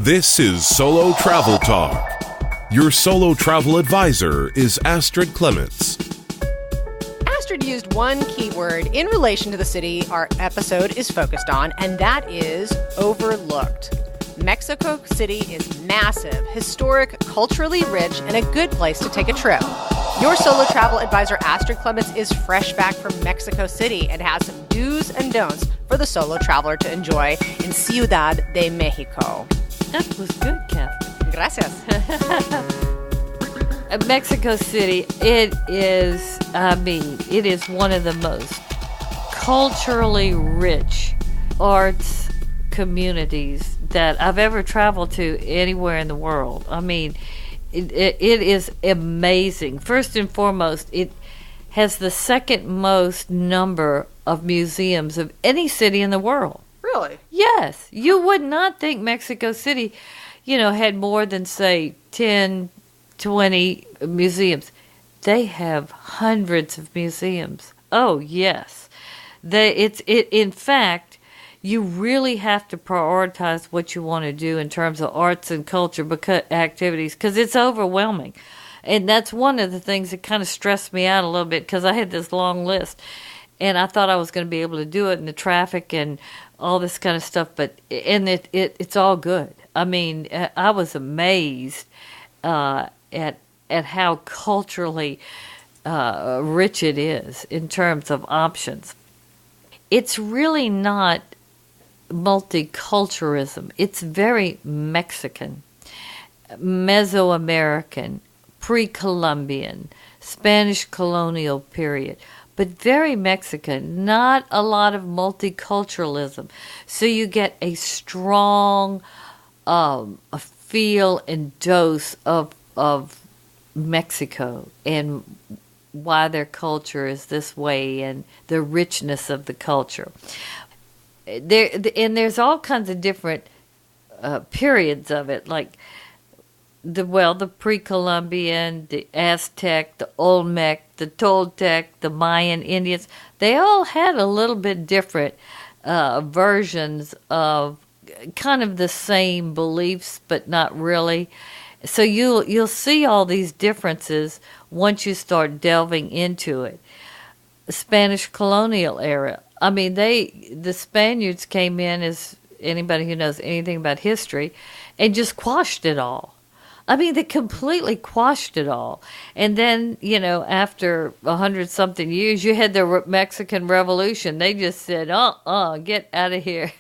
This is Solo Travel Talk. Your solo travel advisor is Astrid Clements. Astrid used one keyword in relation to the city our episode is focused on, and that is overlooked. Mexico City is massive, historic, culturally rich, and a good place to take a trip. Your solo travel advisor, Astrid Clements, is fresh back from Mexico City and has some do's and don'ts for the solo traveler to enjoy in Ciudad de Mexico. That was good, Catherine. Gracias. Mexico City, it is one of the most culturally rich arts communities that I've ever traveled to anywhere in the world. I mean, it is amazing. First and foremost, it has the second most number of museums of any city in the world. Really? Yes. You would not think Mexico City, had more than, say, 10, 20 museums. They have hundreds of museums. Oh, yes. In fact, you really have to prioritize what you want to do in terms of arts and culture activities because it's overwhelming. And that's one of the things that kind of stressed me out a little bit because I had this long list. And I thought I was going to be able to do it in the traffic and all this kind of stuff, but it's all good. I mean, I was amazed at how culturally rich it is in terms of options. It's really not multiculturalism. It's very Mexican, Mesoamerican, pre-Columbian, Spanish colonial period. But very Mexican, not a lot of multiculturalism. So you get a strong feel and dose of Mexico and why their culture is this way and the richness of the culture. There's all kinds of different periods of it, like the pre-Columbian, the Aztec, the Olmec, the Toltec, the Mayan Indians. They all had a little bit different versions of kind of the same beliefs, but not really. So you'll see all these differences once you start delving into it. The Spanish colonial era. I mean, the Spaniards came in, as anybody who knows anything about history, and just quashed it all. I mean, they completely quashed it all. And then, after 100-something years, you had the Mexican Revolution. They just said, get out of here,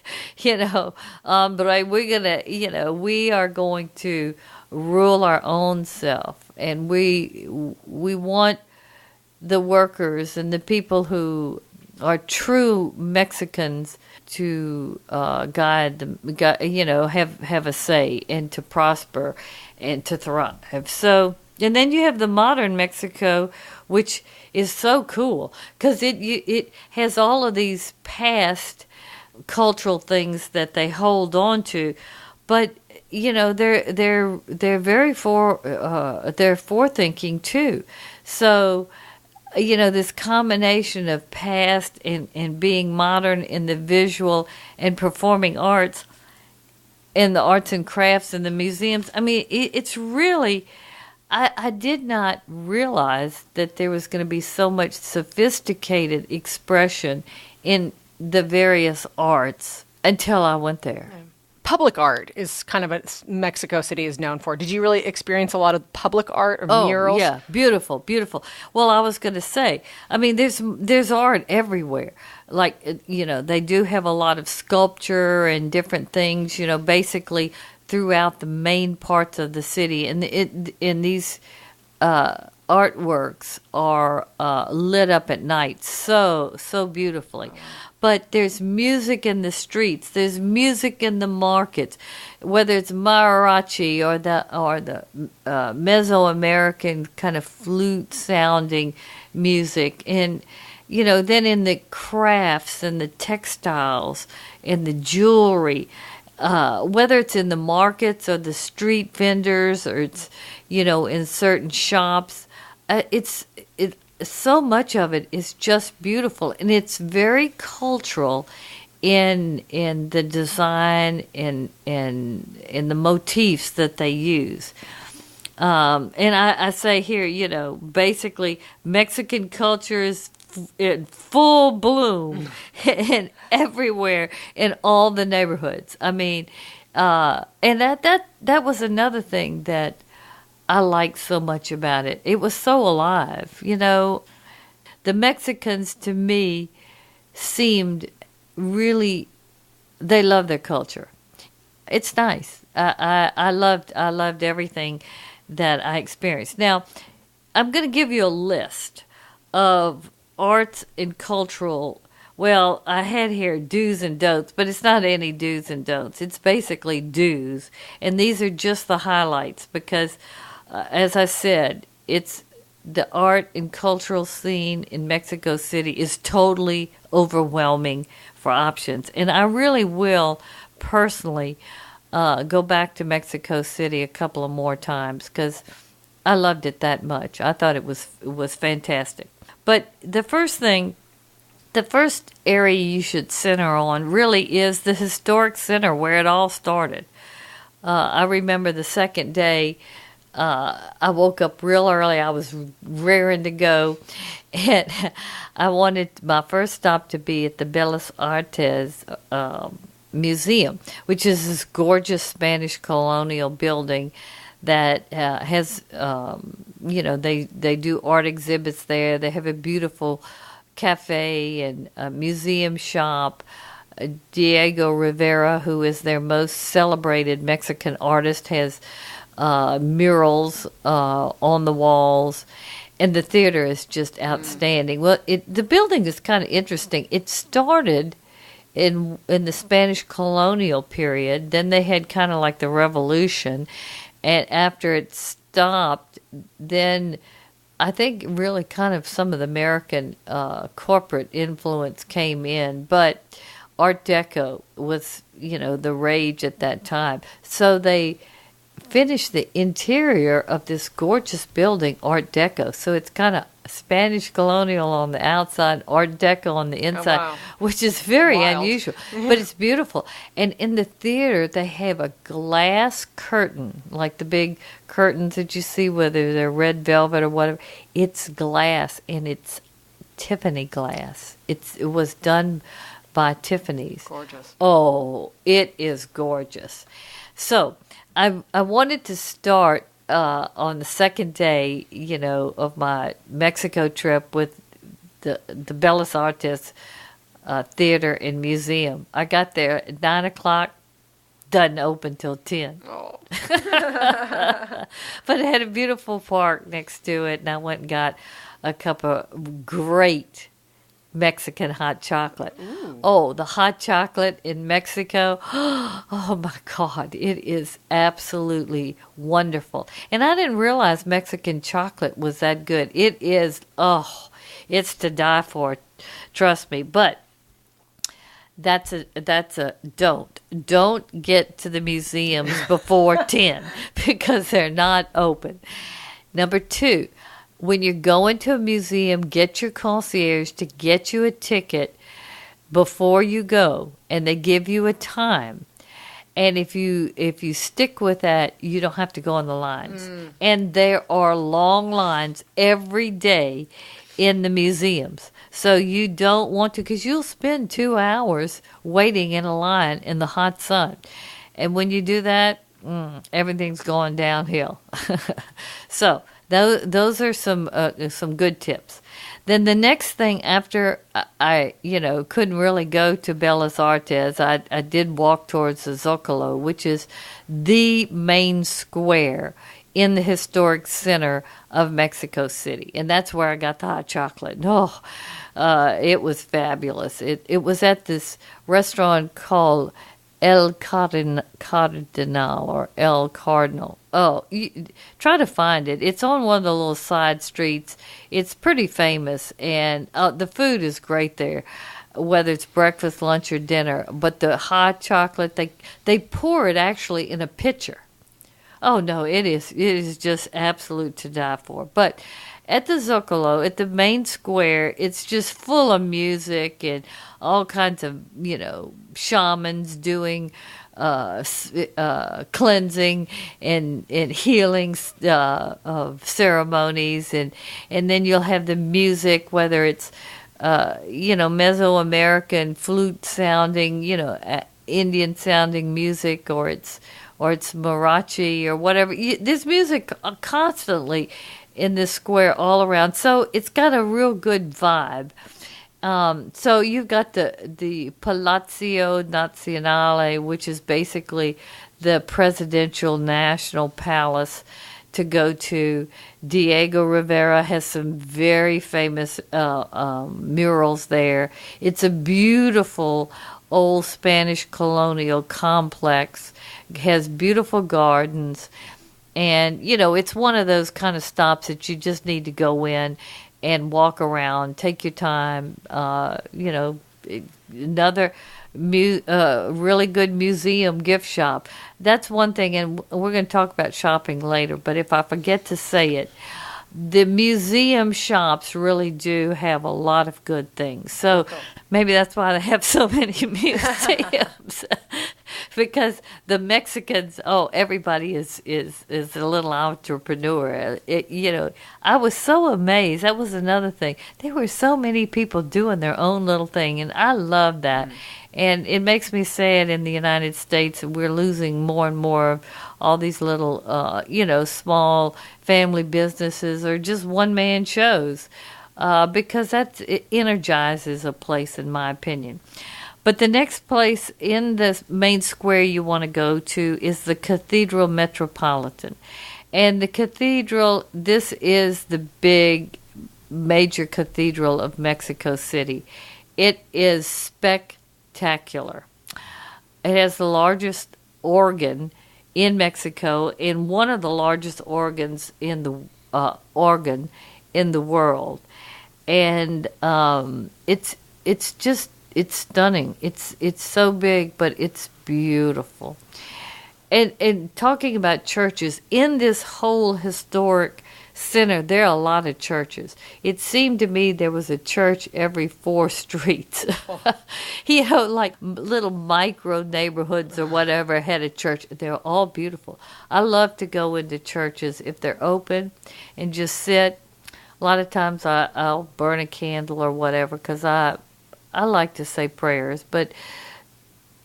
but we are going to rule our own self. And we want the workers and the people who are true Mexicans to guide them, have a say and to prosper and to thrive. So, and then you have the modern Mexico, which is so cool because it has all of these past cultural things that they hold on to, but they're very they're forethinking too. So, this combination of past and being modern in the visual and performing arts and the arts and crafts and the museums. I mean, it's really, I did not realize that there was going to be so much sophisticated expression in the various arts until I went there. Public art is kind of what Mexico City is known for. Did you really experience a lot of public art or murals? Oh, yeah. Beautiful, beautiful. Well, I was going to say, I mean, there's art everywhere. Like, they do have a lot of sculpture and different things, basically throughout the main parts of the city. And these artworks are lit up at night so beautifully. But there's music in the streets. There's music in the markets, whether it's mariachi or the Mesoamerican kind of flute sounding music, and then in the crafts and the textiles and the jewelry, whether it's in the markets or the street vendors or it's in certain shops, so much of it is just beautiful, and it's very cultural in the design and in the motifs that they use. And I say here, basically Mexican culture is in full bloom and everywhere in all the neighborhoods. I mean, and that was another thing that I liked so much about it. It was so alive. The Mexicans to me seemed really, they love their culture. It's nice. I loved everything that I experienced. Now, I'm going to give you a list of arts and cultural. Well, I had here do's and don'ts, but it's not any do's and don'ts. It's basically do's, and these are just the highlights because, as I said, it's the art and cultural scene in Mexico City is totally overwhelming for options, and I really will personally go back to Mexico City a couple of more times because I loved it that much. I thought it was fantastic. But the first area you should center on really is the historic center where it all started. I remember the second day, I woke up real early. I was raring to go, and I wanted my first stop to be at the Bellas Artes Museum, which is this gorgeous Spanish colonial building that has, they do art exhibits there. They have a beautiful cafe and a museum shop. Diego Rivera, who is their most celebrated Mexican artist, has murals on the walls, and the theater is just outstanding. Well, the building is kind of interesting. It started in the Spanish colonial period. Then they had kind of like the Revolution, and after it stopped, then I think really kind of some of the American corporate influence came in, but Art Deco was, the rage at that time. So they finished the interior of this gorgeous building Art Deco. So it's kind of Spanish colonial on the outside, Art Deco on the inside, wow. which is very Wild. unusual, but it's beautiful. And in the theater, they have a glass curtain, like the big curtains that you see, whether they're red velvet or whatever. It's glass, and it's Tiffany glass. It was done by Tiffany's. Gorgeous. Oh, it is gorgeous. So I wanted to start on the second day, of my Mexico trip with the Bellas Artes Theater and Museum. I got there at 9 o'clock, doesn't open till 10. Oh. But it had a beautiful park next to it, and I went and got a cup of great Mexican hot chocolate. Ooh. Oh, the hot chocolate in Mexico. Oh my God, it is absolutely wonderful. And I didn't realize Mexican chocolate was that good. It is, it's to die for, trust me. But that's a don't. Don't get to the museums before 10 because they're not open. Number 2, when you're going to a museum, get your concierge to get you a ticket before you go, and they give you a time. And if you stick with that, you don't have to go on the lines. And there are long lines every day in the museums. So you don't want to, because you'll spend 2 hours waiting in a line in the hot sun. And when you do that, everything's going downhill. So those are some good tips. Then the next thing, after I couldn't really go to Bellas Artes, I did walk towards the Zócalo, which is the main square in the historic center of Mexico City, and that's where I got the hot chocolate. Oh, it was fabulous. It was at this restaurant called El Cardinal or El Cardinal. Oh, try to find it. It's on one of the little side streets. It's pretty famous, and the food is great there, whether it's breakfast, lunch, or dinner. But the hot chocolate, they pour it actually in a pitcher. Oh no, it is just absolute to die for. But at the Zocalo, at the main square, it's just full of music and all kinds of, shamans doing cleansing and healing of ceremonies, and then you'll have the music, whether it's Mesoamerican flute sounding, Indian sounding music, or it's Marathi or whatever. There's music constantly in this square all around, so it's got a real good vibe. So you've got the Palazzo Nazionale, which is basically the presidential national palace to go to. Diego Rivera has some very famous murals there. It's a beautiful old Spanish colonial complex. It has beautiful gardens. And, it's one of those kind of stops that you just need to go in and walk around, take your time. Another really good museum gift shop. That's one thing, and we're going to talk about shopping later, but if I forget to say it, the museum shops really do have a lot of good things. So maybe that's why they have so many museums. Because the Mexicans, everybody is a little entrepreneur. I was so amazed. That was another thing. There were so many people doing their own little thing, and I love that. Mm. And it makes me sad in the United States we're losing more and more of all these little, small family businesses or just one-man shows, because it energizes a place, in my opinion. But the next place in the main square you want to go to is the Cathedral Metropolitan. And the cathedral, this is the big major cathedral of Mexico City. It is spectacular. It has the largest organ in Mexico and one of the largest organs in the world. And it's stunning. It's so big, but it's beautiful. And talking about churches, in this whole historic center, there are a lot of churches. It seemed to me there was a church every 4 streets. Like little micro neighborhoods or whatever had a church. They're all beautiful. I love to go into churches if they're open and just sit. A lot of times I'll burn a candle or whatever because I like to say prayers. But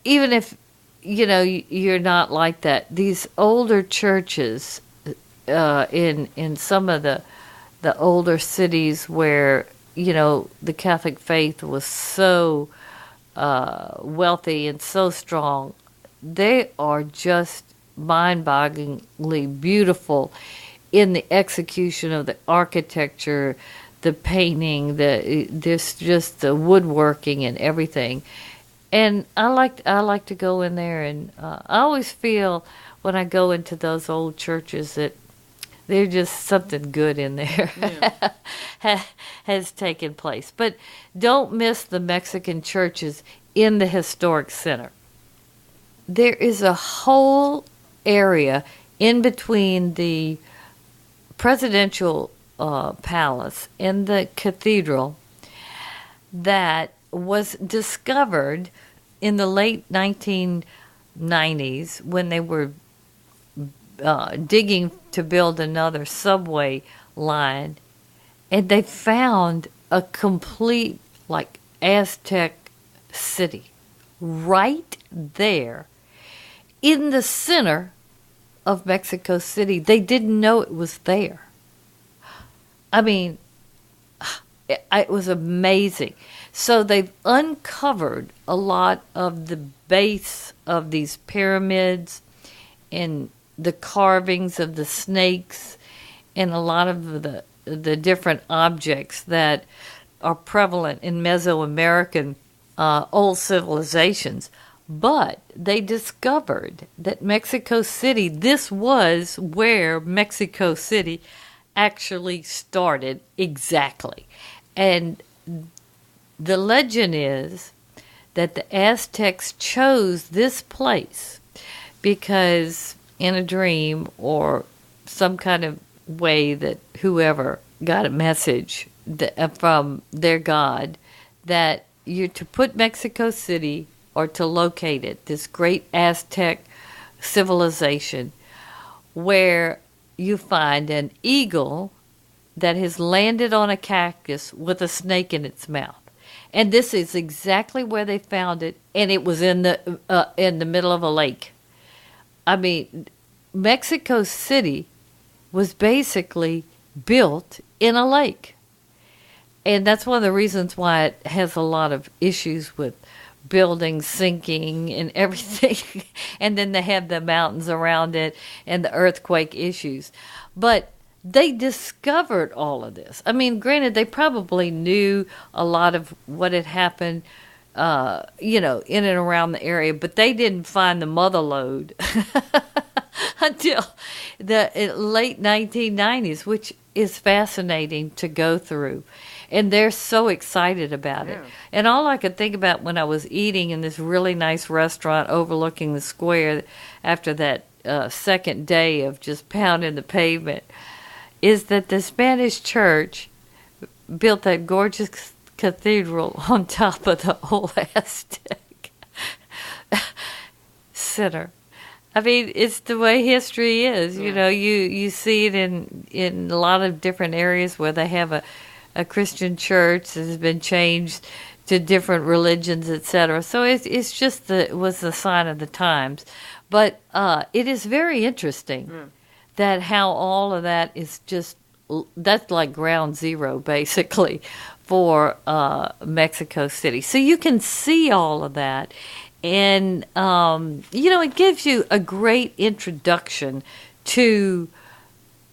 even if you're not like that, these older churches in some of the older cities where the Catholic faith was so wealthy and so strong, they are just mind-bogglingly beautiful in the execution of the architecture, the painting, there's just the woodworking and everything. And I like to go in there, and I always feel when I go into those old churches that there's just something good in there has taken place. But don't miss the Mexican churches in the historic center. There is a whole area in between the presidential palace and the cathedral that was discovered in the late 1990s when they were digging to build another subway line, and they found a complete Aztec city right there in the center of Mexico City. They didn't know it was there. I mean, it was amazing. So they've uncovered a lot of the base of these pyramids and the carvings of the snakes and a lot of the different objects that are prevalent in Mesoamerican old civilizations. But they discovered that Mexico City, this was where Mexico City actually started exactly. And the legend is that the Aztecs chose this place because in a dream or some kind of way that whoever got a message from their God that you're to put Mexico City or to locate it, this great Aztec civilization, where you find an eagle that has landed on a cactus with a snake in its mouth. And this is exactly where they found it, and it was in the middle of a lake. I mean, Mexico City was basically built in a lake. And that's one of the reasons why it has a lot of issues with buildings sinking and everything. And then they have the mountains around it and the earthquake issues. But they discovered all of this. I mean, granted, they probably knew a lot of what had happened, in and around the area, but they didn't find the mother lode until the late 1990s, which is fascinating to go through. And they're so excited about it. And all I could think about when I was eating in this really nice restaurant overlooking the square after that second day of just pounding the pavement is that the Spanish church built that gorgeous cathedral on top of the old Aztec center. I mean, it's the way history is. You know, you see it in a lot of different areas where they have a Christian church that has been changed to different religions, etc. So it's just it was the sign of the times. But it is very interesting that how all of that is just, that's like ground zero, basically, for Mexico City. So you can see all of that. And, it gives you a great introduction to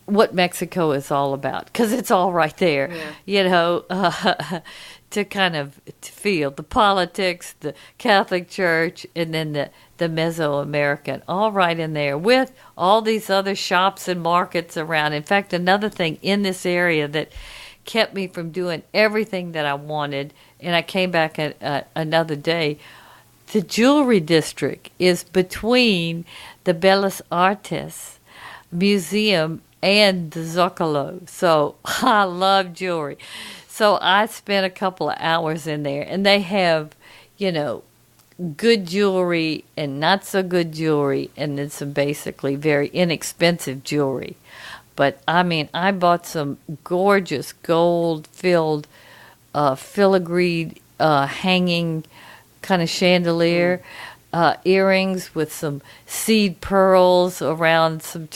what Mexico is all about, because it's all right there, to kind of feel the politics, the Catholic Church, and then the Mesoamerican, all right in there with all these other shops and markets around. In fact, another thing in this area that kept me from doing everything that I wanted, and I came back another day, the jewelry district is between the Bellas Artes Museum and the Zocalo. So I love jewelry. So I spent a couple of hours in there, and they have, good jewelry and not so good jewelry, and then some basically very inexpensive jewelry. But I mean, I bought some gorgeous gold-filled filigreed hanging kind of chandelier, earrings with some seed pearls around some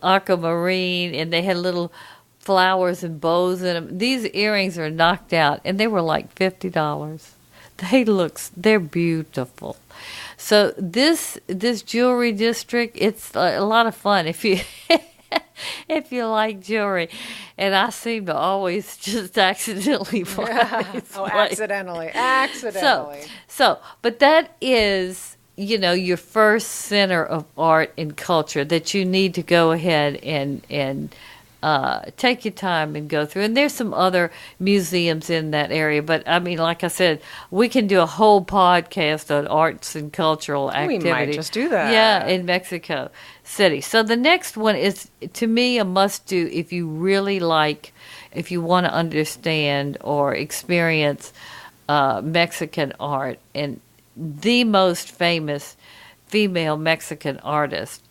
aquamarine, and they had little flowers and bows in them. These earrings are knocked out, and they were like $50. They're beautiful. So this jewelry district, it's a lot of fun if you if you like jewelry. And I seem to always just accidentally buy accidentally. But that is, your first center of art and culture that you need to go ahead and take your time and go through. And there's some other museums in that area. But, I mean, like I said, we can do a whole podcast on arts and cultural activity. We might just do that. Yeah, in Mexico City. So the next one is, to me, a must-do if you really if you want to understand or experience Mexican art. And the most famous female Mexican artist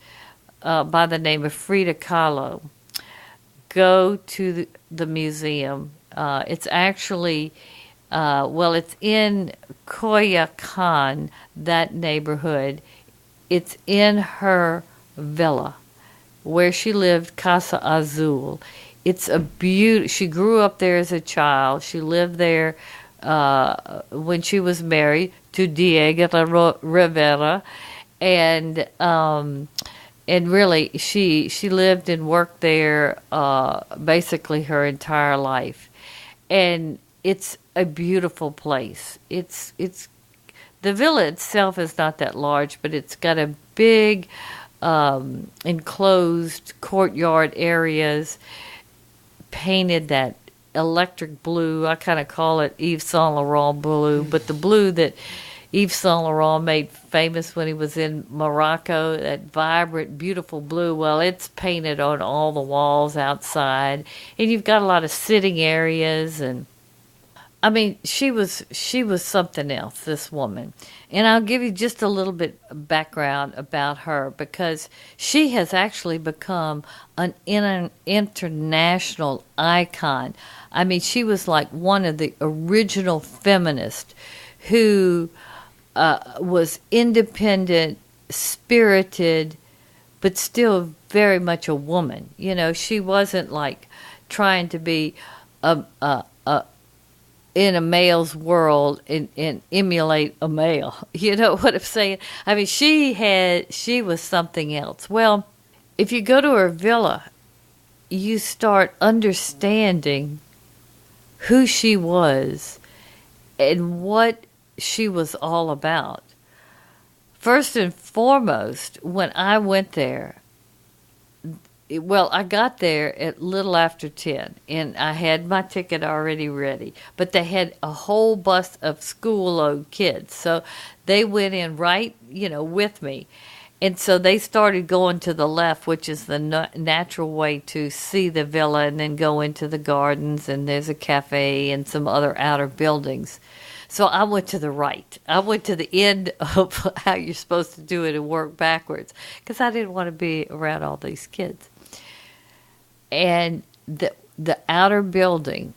by the name of Frida Kahlo. Go to the museum. It's actually, it's in Coyoacan, that neighborhood. It's in her villa where she lived, Casa Azul. It's a she grew up there as a child. She lived there when she was married to Diego Rivera, and really, she lived and worked there basically her entire life, and it's a beautiful place. It's the villa itself is not that large, but it's got a big enclosed courtyard areas, painted that electric blue. I kind of call it Yves Saint Laurent blue, but the blue that Yves Saint Laurent made famous when he was in Morocco, that vibrant, beautiful blue. Well, it's painted on all the walls outside, and you've got a lot of sitting areas. And I mean, she was something else, this woman. And I'll give you just a little bit of background about her, because she has actually become an international icon. I mean, she was like one of the original feminists who was independent, spirited, but still very much a woman. You know, she wasn't like trying to be in a male's world and emulate a male. You know what I'm saying? I mean, she was something else. Well, if you go to her villa, you start understanding who she was and what she was all about. First and foremost, when I went there, well, I got there at little after 10, and I had my ticket already ready. But they had a whole bus of school-load kids, so they went in right, with me. And so they started going to the left, which is the natural way to see the villa, and then go into the gardens, and there's a cafe and some other outer buildings. So I went to the right. I went to the end of how you're supposed to do it and work backwards, because I didn't want to be around all these kids. And the outer building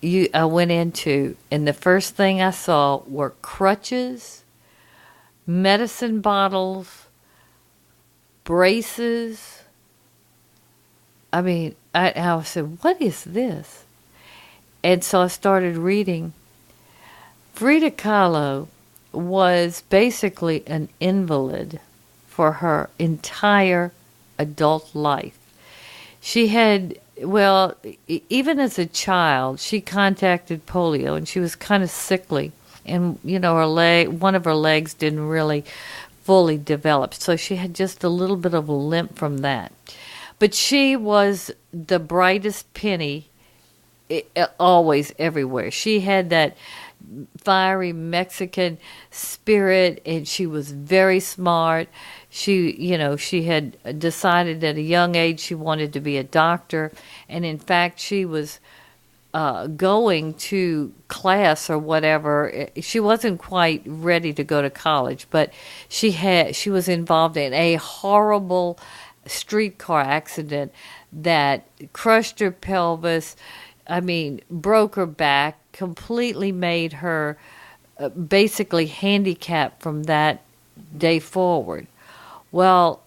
I went into, and the first thing I saw were crutches, medicine bottles, braces. I mean, I said, what is this? And so I started reading. Frida Kahlo was basically an invalid for her entire adult life. She had, well, even as a child, she contacted polio, and she was kind of sickly. And, one of her legs didn't really fully develop. So she had just a little bit of a limp from that. But she was the brightest penny always everywhere. She had that fiery Mexican spirit, and she was very smart. She had decided at a young age she wanted to be a doctor, and in fact she was going to class or whatever. She wasn't quite ready to go to college, but she was involved in a horrible streetcar accident that crushed her pelvis. I mean, broke her back, completely made her basically handicapped from that day forward. Well,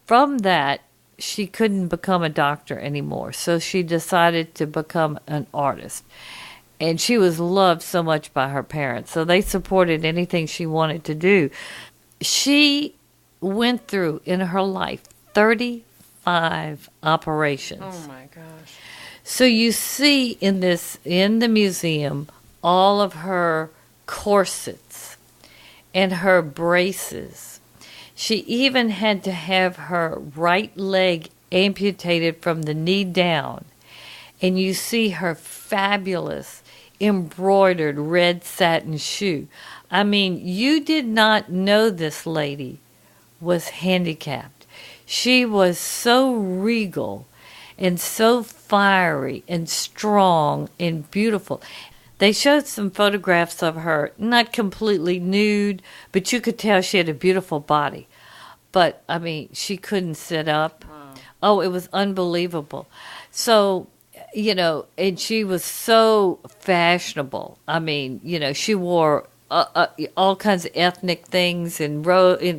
from that, she couldn't become a doctor anymore, so she decided to become an artist. And she was loved so much by her parents, so they supported anything she wanted to do. She went through, in her life, 35 operations. Oh, my gosh. So you see in the museum, all of her corsets and her braces. She even had to have her right leg amputated from the knee down. And you see her fabulous embroidered red satin shoe. I mean, you did not know this lady was handicapped. She was so regal and so fiery and strong and beautiful. They showed some photographs of her, not completely nude, but you could tell she had a beautiful body. But, I mean, she couldn't sit up. Wow. Oh, it was unbelievable. So, and she was so fashionable. I mean, she wore all kinds of ethnic things and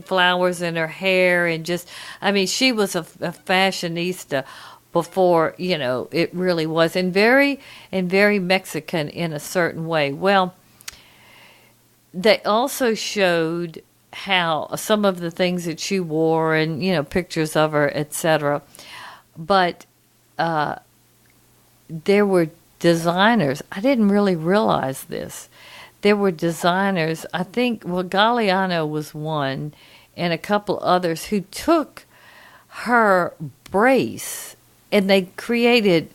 flowers in her hair, and just, I mean, she was a fashionista before, it really was, and very Mexican in a certain way. Well, they also showed how some of the things that she wore, and pictures of her, etc. But there were designers. I didn't really realize this. There were designers. I think Galliano was one, and a couple others who took her brace. And they created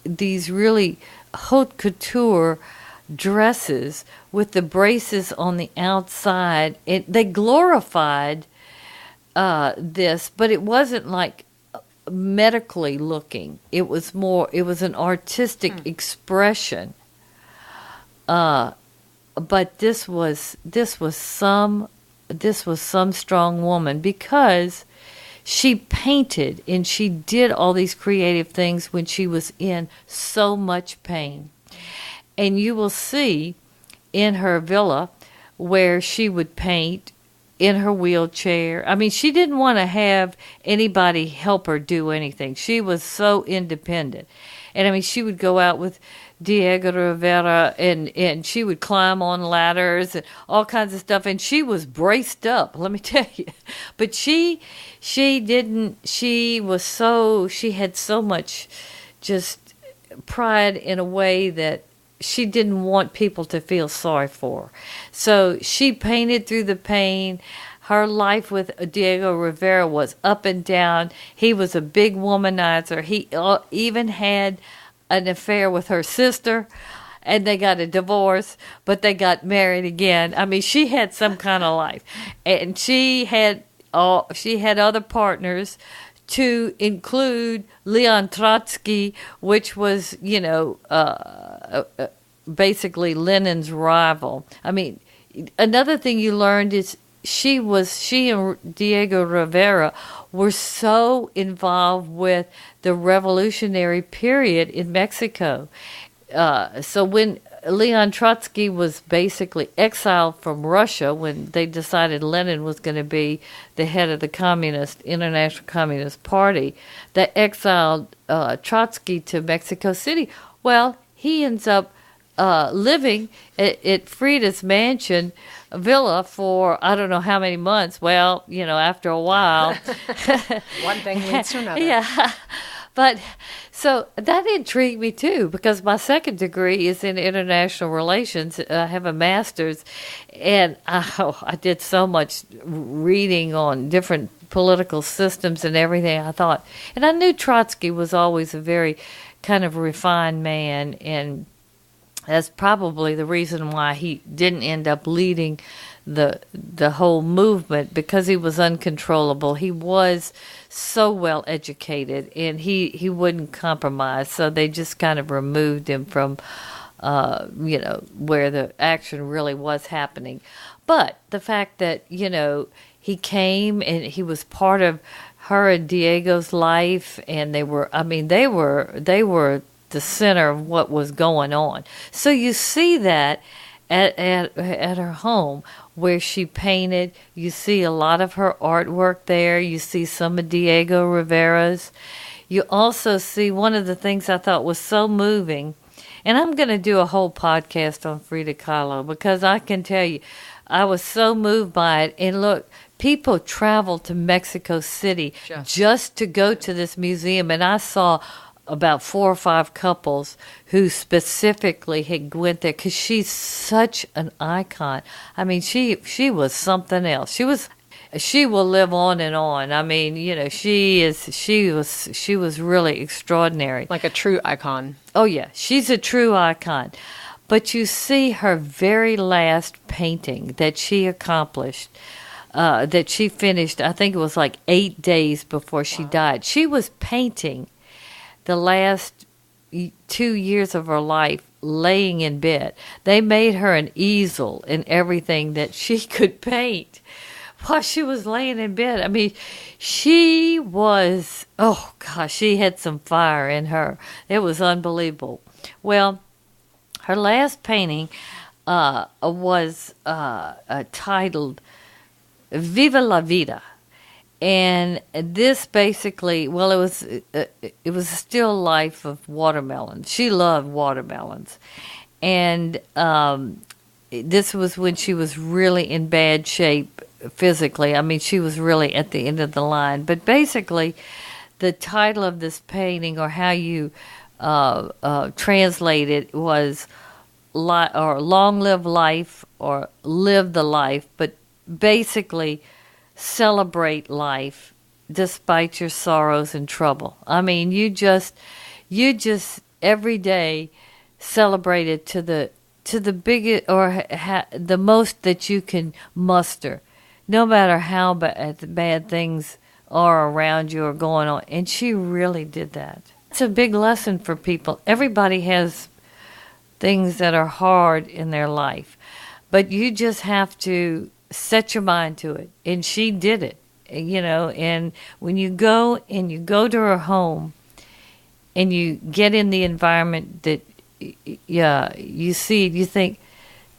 these really haute couture dresses with the braces on the outside. They glorified this, but it wasn't like medically looking. It was an artistic expression. But this was some strong woman, because she painted and she did all these creative things when she was in so much pain. And you will see in her villa where she would paint in her wheelchair. I mean, she didn't want to have anybody help her do anything. She was so independent. And I mean, she would go out with Diego Rivera, and she would climb on ladders and all kinds of stuff, and she was braced up, let me tell you. But she had so much just pride in a way that she didn't want people to feel sorry for her. So she painted through the pain. Her life with Diego Rivera was up and down. He was a big womanizer. He even had an affair with her sister, and they got a divorce, but they got married again. I mean, she had some kind of life, and she had other partners, to include Leon Trotsky, which was basically Lenin's rival. I mean, another thing you learned is she and Diego Rivera were so involved with the revolutionary period in Mexico. So when Leon Trotsky was basically exiled from Russia, when they decided Lenin was going to be the head of the International Communist Party, they exiled Trotsky to Mexico City. Well, he ends up living at Frida's mansion villa for I don't know how many months. Well, after a while. One thing leads to another. Yeah. But so that intrigued me too, because my second degree is in international relations. I have a master's, and I did so much reading on different political systems and everything. And I knew Trotsky was always a very kind of refined man, and that's probably the reason why he didn't end up leading the whole movement, because he was uncontrollable. He was so well educated, and he wouldn't compromise. So they just kind of removed him from, where the action really was happening. But the fact that, he came and he was part of her and Diego's life, and they were the center of what was going on. So you see that at her home where she painted. You see a lot of her artwork there. You see some of Diego Rivera's. You also see one of the things I thought was so moving, and I'm going to do a whole podcast on Frida Kahlo, because I can tell you, I was so moved by it. And look, people travel to Mexico City just to go to this museum, and I saw about 4 or 5 couples who specifically had went there because she's such an icon. I mean, she was something else. She will live on and on. I mean, she was really extraordinary. Like a true icon. Oh yeah, she's a true icon. But you see her very last painting that she accomplished, that she finished, I think it was like 8 days before she died. She was painting the last 2 years of her life laying in bed. They made her an easel and everything that she could paint while she was laying in bed. I mean, she was, she had some fire in her. It was unbelievable. Well, her last painting was titled Viva la Vida. And this basically, it was a still life of watermelons. She loved watermelons. And this was when she was really in bad shape physically. I mean, she was really at the end of the line. But basically, the title of this painting, or how you translate it, was Long Live Life, or Live the Life. But basically, celebrate life despite your sorrows and trouble. I mean, you just every day celebrate it to to the biggest or the most that you can muster, no matter how bad things are around you or going on. And she really did that. It's a big lesson for people. Everybody has things that are hard in their life, but you just have to set your mind to it. And she did it, and when you go to her home and you get in the environment that you see, you think,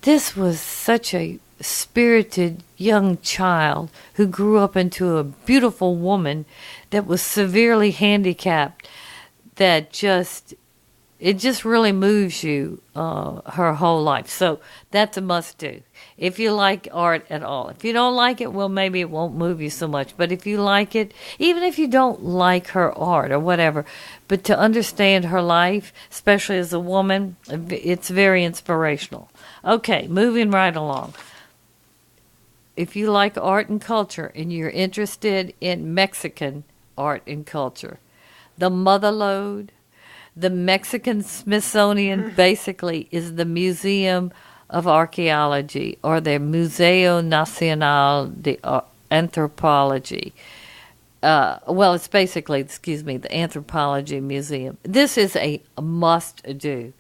this was such a spirited young child who grew up into a beautiful woman that was severely handicapped, that it just really moves you her whole life. So that's a must-do if you like art at all. If you don't like it, well, maybe it won't move you so much. But if you like it, even if you don't like her art or whatever, but to understand her life, especially as a woman, it's very inspirational. Okay, moving right along. If you like art and culture and you're interested in Mexican art and culture, the Motherlode, the Mexican Smithsonian basically is the Museum of Archaeology, or the Museo Nacional de Anthropology. It's basically, the Anthropology Museum. This is a must-do.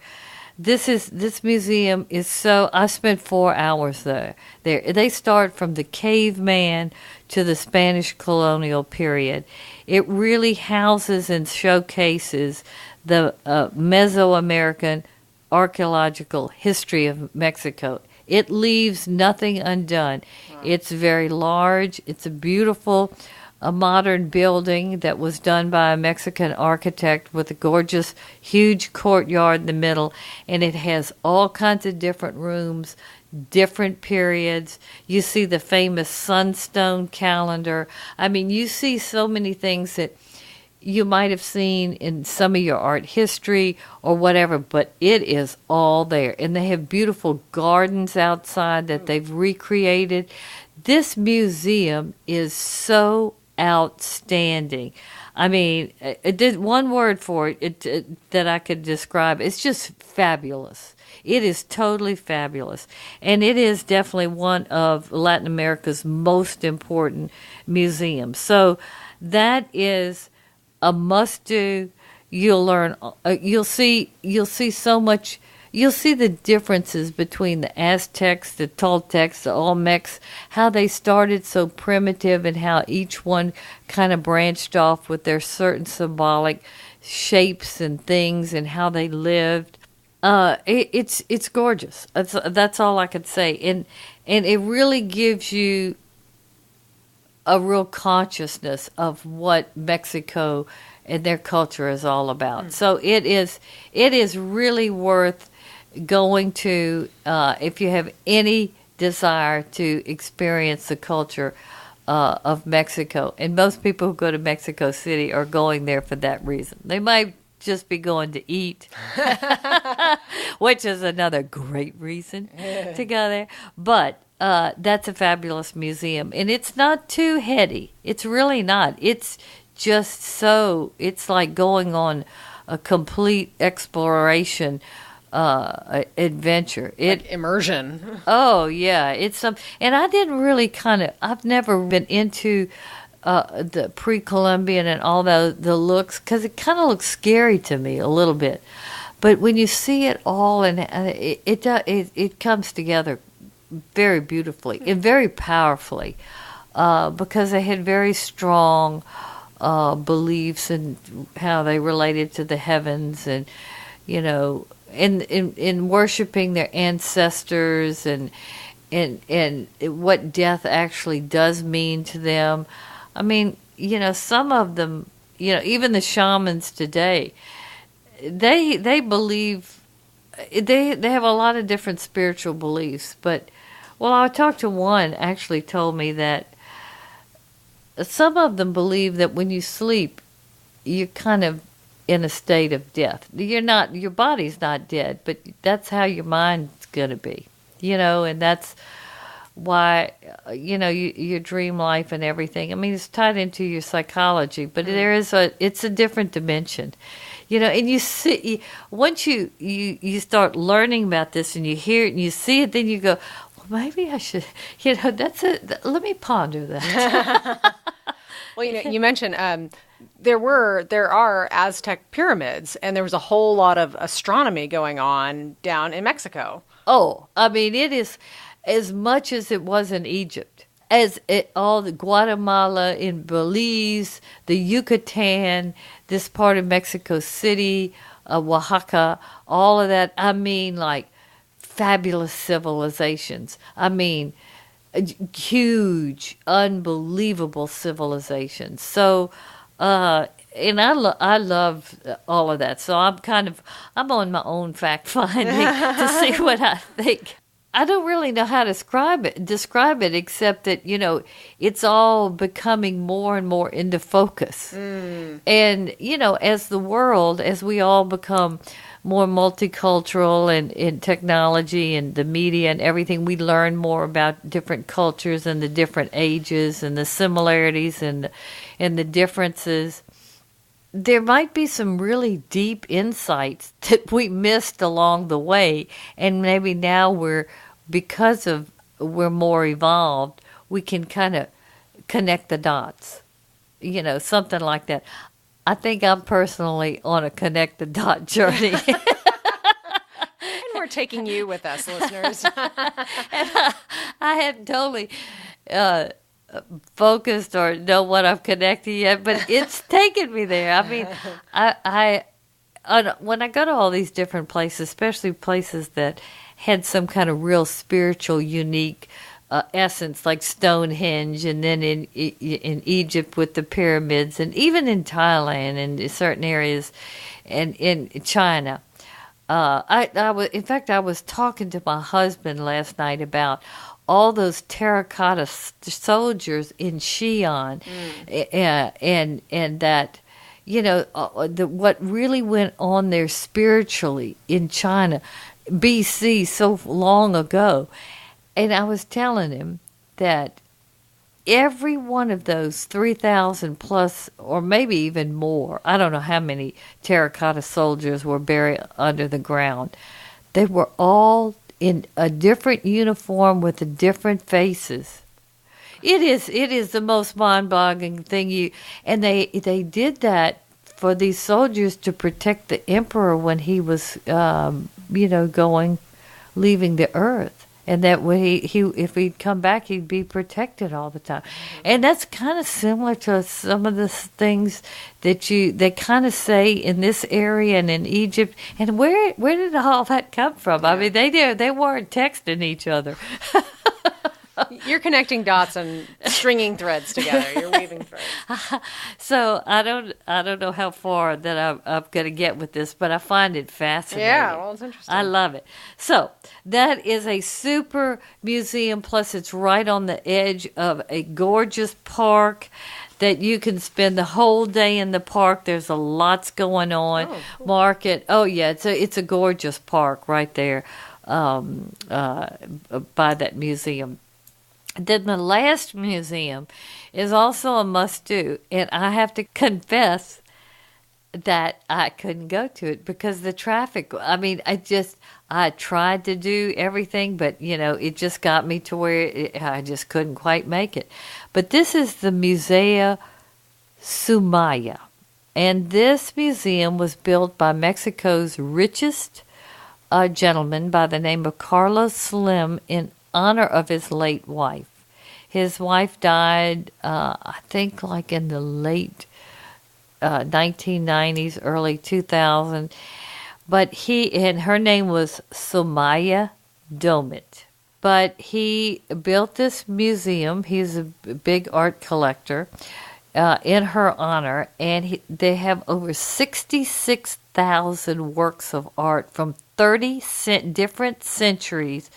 This museum is so. I spent 4 hours there. They start from the caveman to the Spanish colonial period. It really houses and showcases the Mesoamerican archaeological history of Mexico. It leaves nothing undone. Wow. It's very large. It's a beautiful, modern building that was done by a Mexican architect with a gorgeous, huge courtyard in the middle, and it has all kinds of different rooms, different periods. You see the famous Sunstone calendar. I mean, you see so many things that you might have seen in some of your art history or whatever, but it is all there. And they have beautiful gardens outside that they've recreated. This museum is so outstanding. I mean, one word for it that I could describe. It's just fabulous. It is totally fabulous. And it is definitely one of Latin America's most important museums. So that is a must-do. You'll learn. You'll see so much. You'll see the differences between the Aztecs, the Toltecs, the Olmecs, how they started so primitive and how each one kind of branched off with their certain symbolic shapes and things and how they lived. It's gorgeous. That's all I could say. And it really gives you a real consciousness of what Mexico and their culture is all about. So it is really worth going to if you have any desire to experience the culture of Mexico. And most people who go to Mexico City are going there for that reason. They might just be going to eat, which is another great reason to go there. But that's a fabulous museum. And it's not too heady. It's really not. It's just it's like going on a complete exploration adventure. Like immersion. Oh, yeah. It's and I didn't really I've never been into the pre-Columbian and all the looks, because it kind of looks scary to me a little bit. But when you see it all, and it comes together very beautifully and very powerfully, because they had very strong beliefs in how they related to the heavens, and in worshiping their ancestors, and what death actually does mean to them. I mean, some of them, even the shamans today, they believe, they have a lot of different spiritual beliefs. But, I talked to one, actually told me that some of them believe that when you sleep, you're kind of in a state of death. Your body's not dead, but that's how your mind's going to be, and that's why, your dream life and everything. I mean, it's tied into your psychology, but it's a different dimension. And you see, once you start learning about this and you hear it and you see it, then you go, well, maybe I should, let me ponder that. Well, you mentioned there are Aztec pyramids, and there was a whole lot of astronomy going on down in Mexico. Oh, I mean, it is as much as it was in Egypt. All the Guatemala, in Belize, the Yucatan, this part of Mexico City, Oaxaca, all of that. I mean, like fabulous civilizations. I mean, huge, unbelievable civilizations. So, and I love all of that. So I'm on my own fact finding to see what I think. I don't really know how to describe it except that, it's all becoming more and more into focus. And, as we all become more multicultural and in technology and the media and everything, we learn more about different cultures and the different ages and the similarities and the differences. There might be some really deep insights that we missed along the way, and maybe now we're more evolved, we can kind of connect the dots, something like that. I think I'm personally on a connect the dot journey. And we're taking you with us, listeners. And I hadn't totally focused or know what I'm connecting yet, but it's taken me there. I mean, when I go to all these different places, especially places that had some kind of real spiritual, unique essence, like Stonehenge, and then in Egypt with the pyramids, and even in Thailand and in certain areas, and in China. In fact, I was talking to my husband last night about all those terracotta soldiers in Xi'an, and that, what really went on there spiritually in China, BC, so long ago. And I was telling him that every one of those 3,000 plus, or maybe even more, I don't know how many terracotta soldiers were buried under the ground. They were all in a different uniform with the different faces. It is the most mind-boggling thing. And they did that for these soldiers to protect the emperor when he was leaving the earth, and that when he if he'd come back, he'd be protected all the time. And that's kind of similar to some of the things that they kind of say in this area and in Egypt. And where did all that come from? I mean, they weren't texting each other. You're connecting dots and stringing threads together. You're weaving threads. So I don't know how far that I'm going to get with this, but I find it fascinating. Yeah, well, it's interesting. I love it. So that is a super museum. Plus, it's right on the edge of a gorgeous park that you can spend the whole day in the park. There's lots going on. Oh, cool. Market. Oh yeah, it's a gorgeous park right there by that museum. Then the last museum is also a must-do, and I have to confess that I couldn't go to it because the traffic. I mean, I tried to do everything, but, it just got me to where I just couldn't quite make it. But this is the Museo Sumaya, and this museum was built by Mexico's richest gentleman by the name of Carlos Slim in honor of his late wife. His wife died, I think, like in the late 1990s, early 2000. But her name was Sumaya Domit. But he built this museum. He's a big art collector in her honor, and they have over 66,000 works of art from 30 different centuries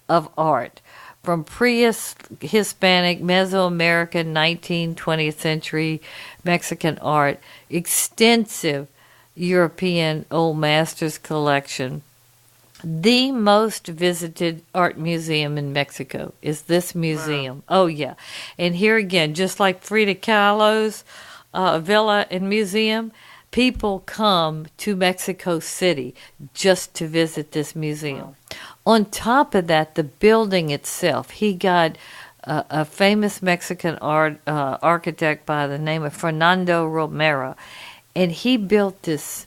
of art, from pre-Hispanic, Mesoamerican, 19th, 20th century Mexican art, extensive European Old Masters collection, The most visited art museum in Mexico is this museum. Wow. Oh, yeah. And here again, just like Frida Kahlo's villa and museum, people come to Mexico City just to visit this museum. Wow. On top of that, the building itself, he got a famous Mexican architect by the name of Fernando Romero, and he built this.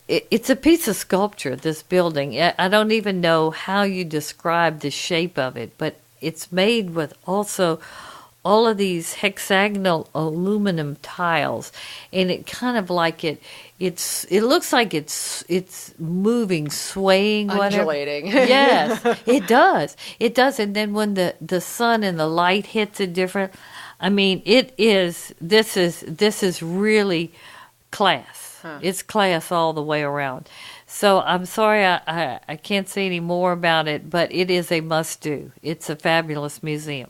It's a piece of sculpture, this building. I don't even know how you describe the shape of it, but it's made with also all of these hexagonal aluminum tiles, and it kind of like it looks like it's moving, swaying, undulating. Yes, it does. It does. And then when the sun and the light hits it different, I mean, this is really class. Huh. It's class all the way around. So I'm sorry I can't say any more about it, but it is a must-do. It's a fabulous museum.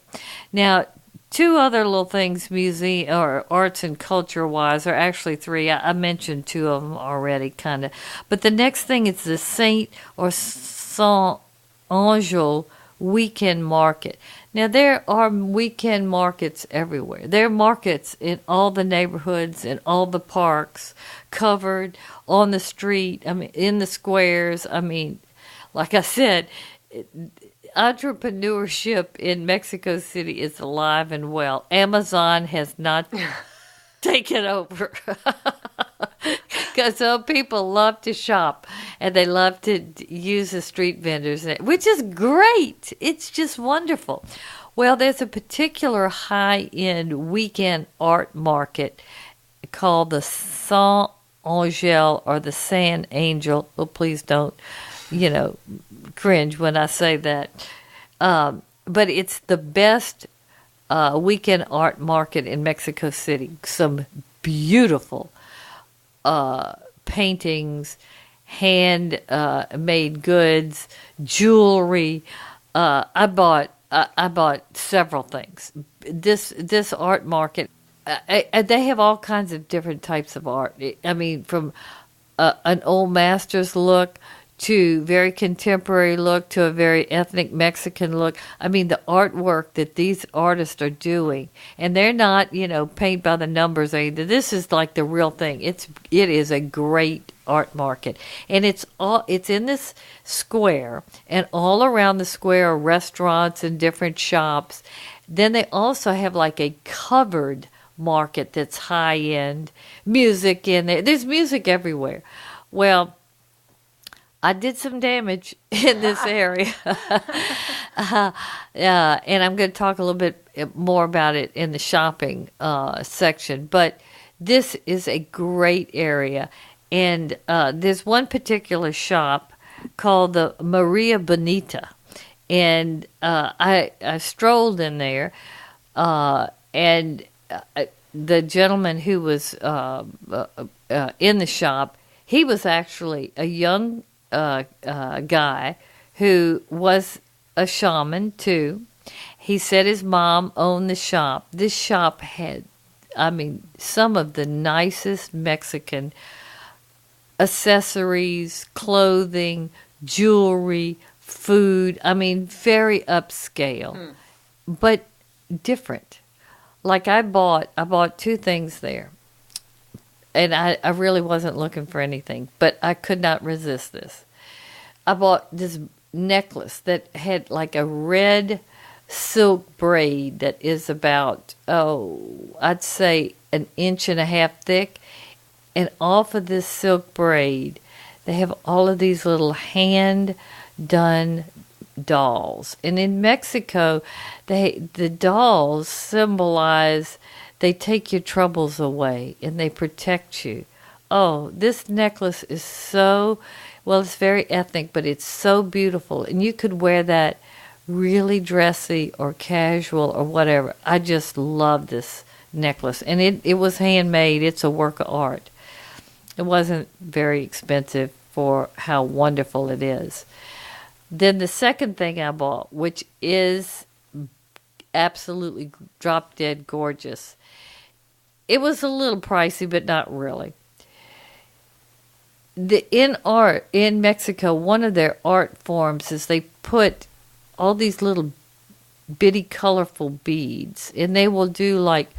Now, two other little things, museum or arts and culture-wise, or actually three. I mentioned two of them already, kind of. But the next thing is the Saint or Saint Angel weekend market. Now, there are weekend markets everywhere. There are markets in all the neighborhoods, in all the parks, covered on the street, I mean, in the squares. I mean, like I said, entrepreneurship in Mexico City is alive and well. Amazon has not taken over. Because people love to shop and they love to use the street vendors, which is great. It's just wonderful. Well, there's a particular high-end weekend art market called the Saint Angel or the San Angel. Well, please don't, cringe when I say that. But it's the best weekend art market in Mexico City. Some beautiful paintings, hand-made goods, jewelry. I bought several things. This art market, they have all kinds of different types of art. I mean, from an old master's look to very contemporary look to a very ethnic Mexican look. I mean, the artwork that these artists are doing, and they're not, paint by the numbers either. This is like the real thing. It is a great art market, and it's in this square, and all around the square are restaurants and different shops. Then they also have like a covered market that's high end, music in there. There's music everywhere. Well, I did some damage in this area, and I'm going to talk a little bit more about it in the shopping section. But this is a great area, and there's one particular shop called the Maria Bonita, and I strolled in there, and the gentleman who was in the shop, he was actually a young guy who was a shaman too. He said his mom owned the shop. This shop had, some of the nicest Mexican accessories, clothing, jewelry, food. Very upscale, but different. Like I bought two things there. And I really wasn't looking for anything, but I could not resist this. I bought this necklace that had like a red silk braid that is about, I'd say 1.5 inches thick. And off of this silk braid, they have all of these little hand-done dolls. And in Mexico, the dolls symbolize... They take your troubles away, and they protect you. Oh, this necklace is it's very ethnic, but it's so beautiful. And you could wear that really dressy or casual or whatever. I just love this necklace. And it was handmade. It's a work of art. It wasn't very expensive for how wonderful it is. Then the second thing I bought, which is absolutely drop-dead gorgeous. It was a little pricey, but not really. in Mexico, one of their art forms is they put all these little bitty colorful beads, and they will do like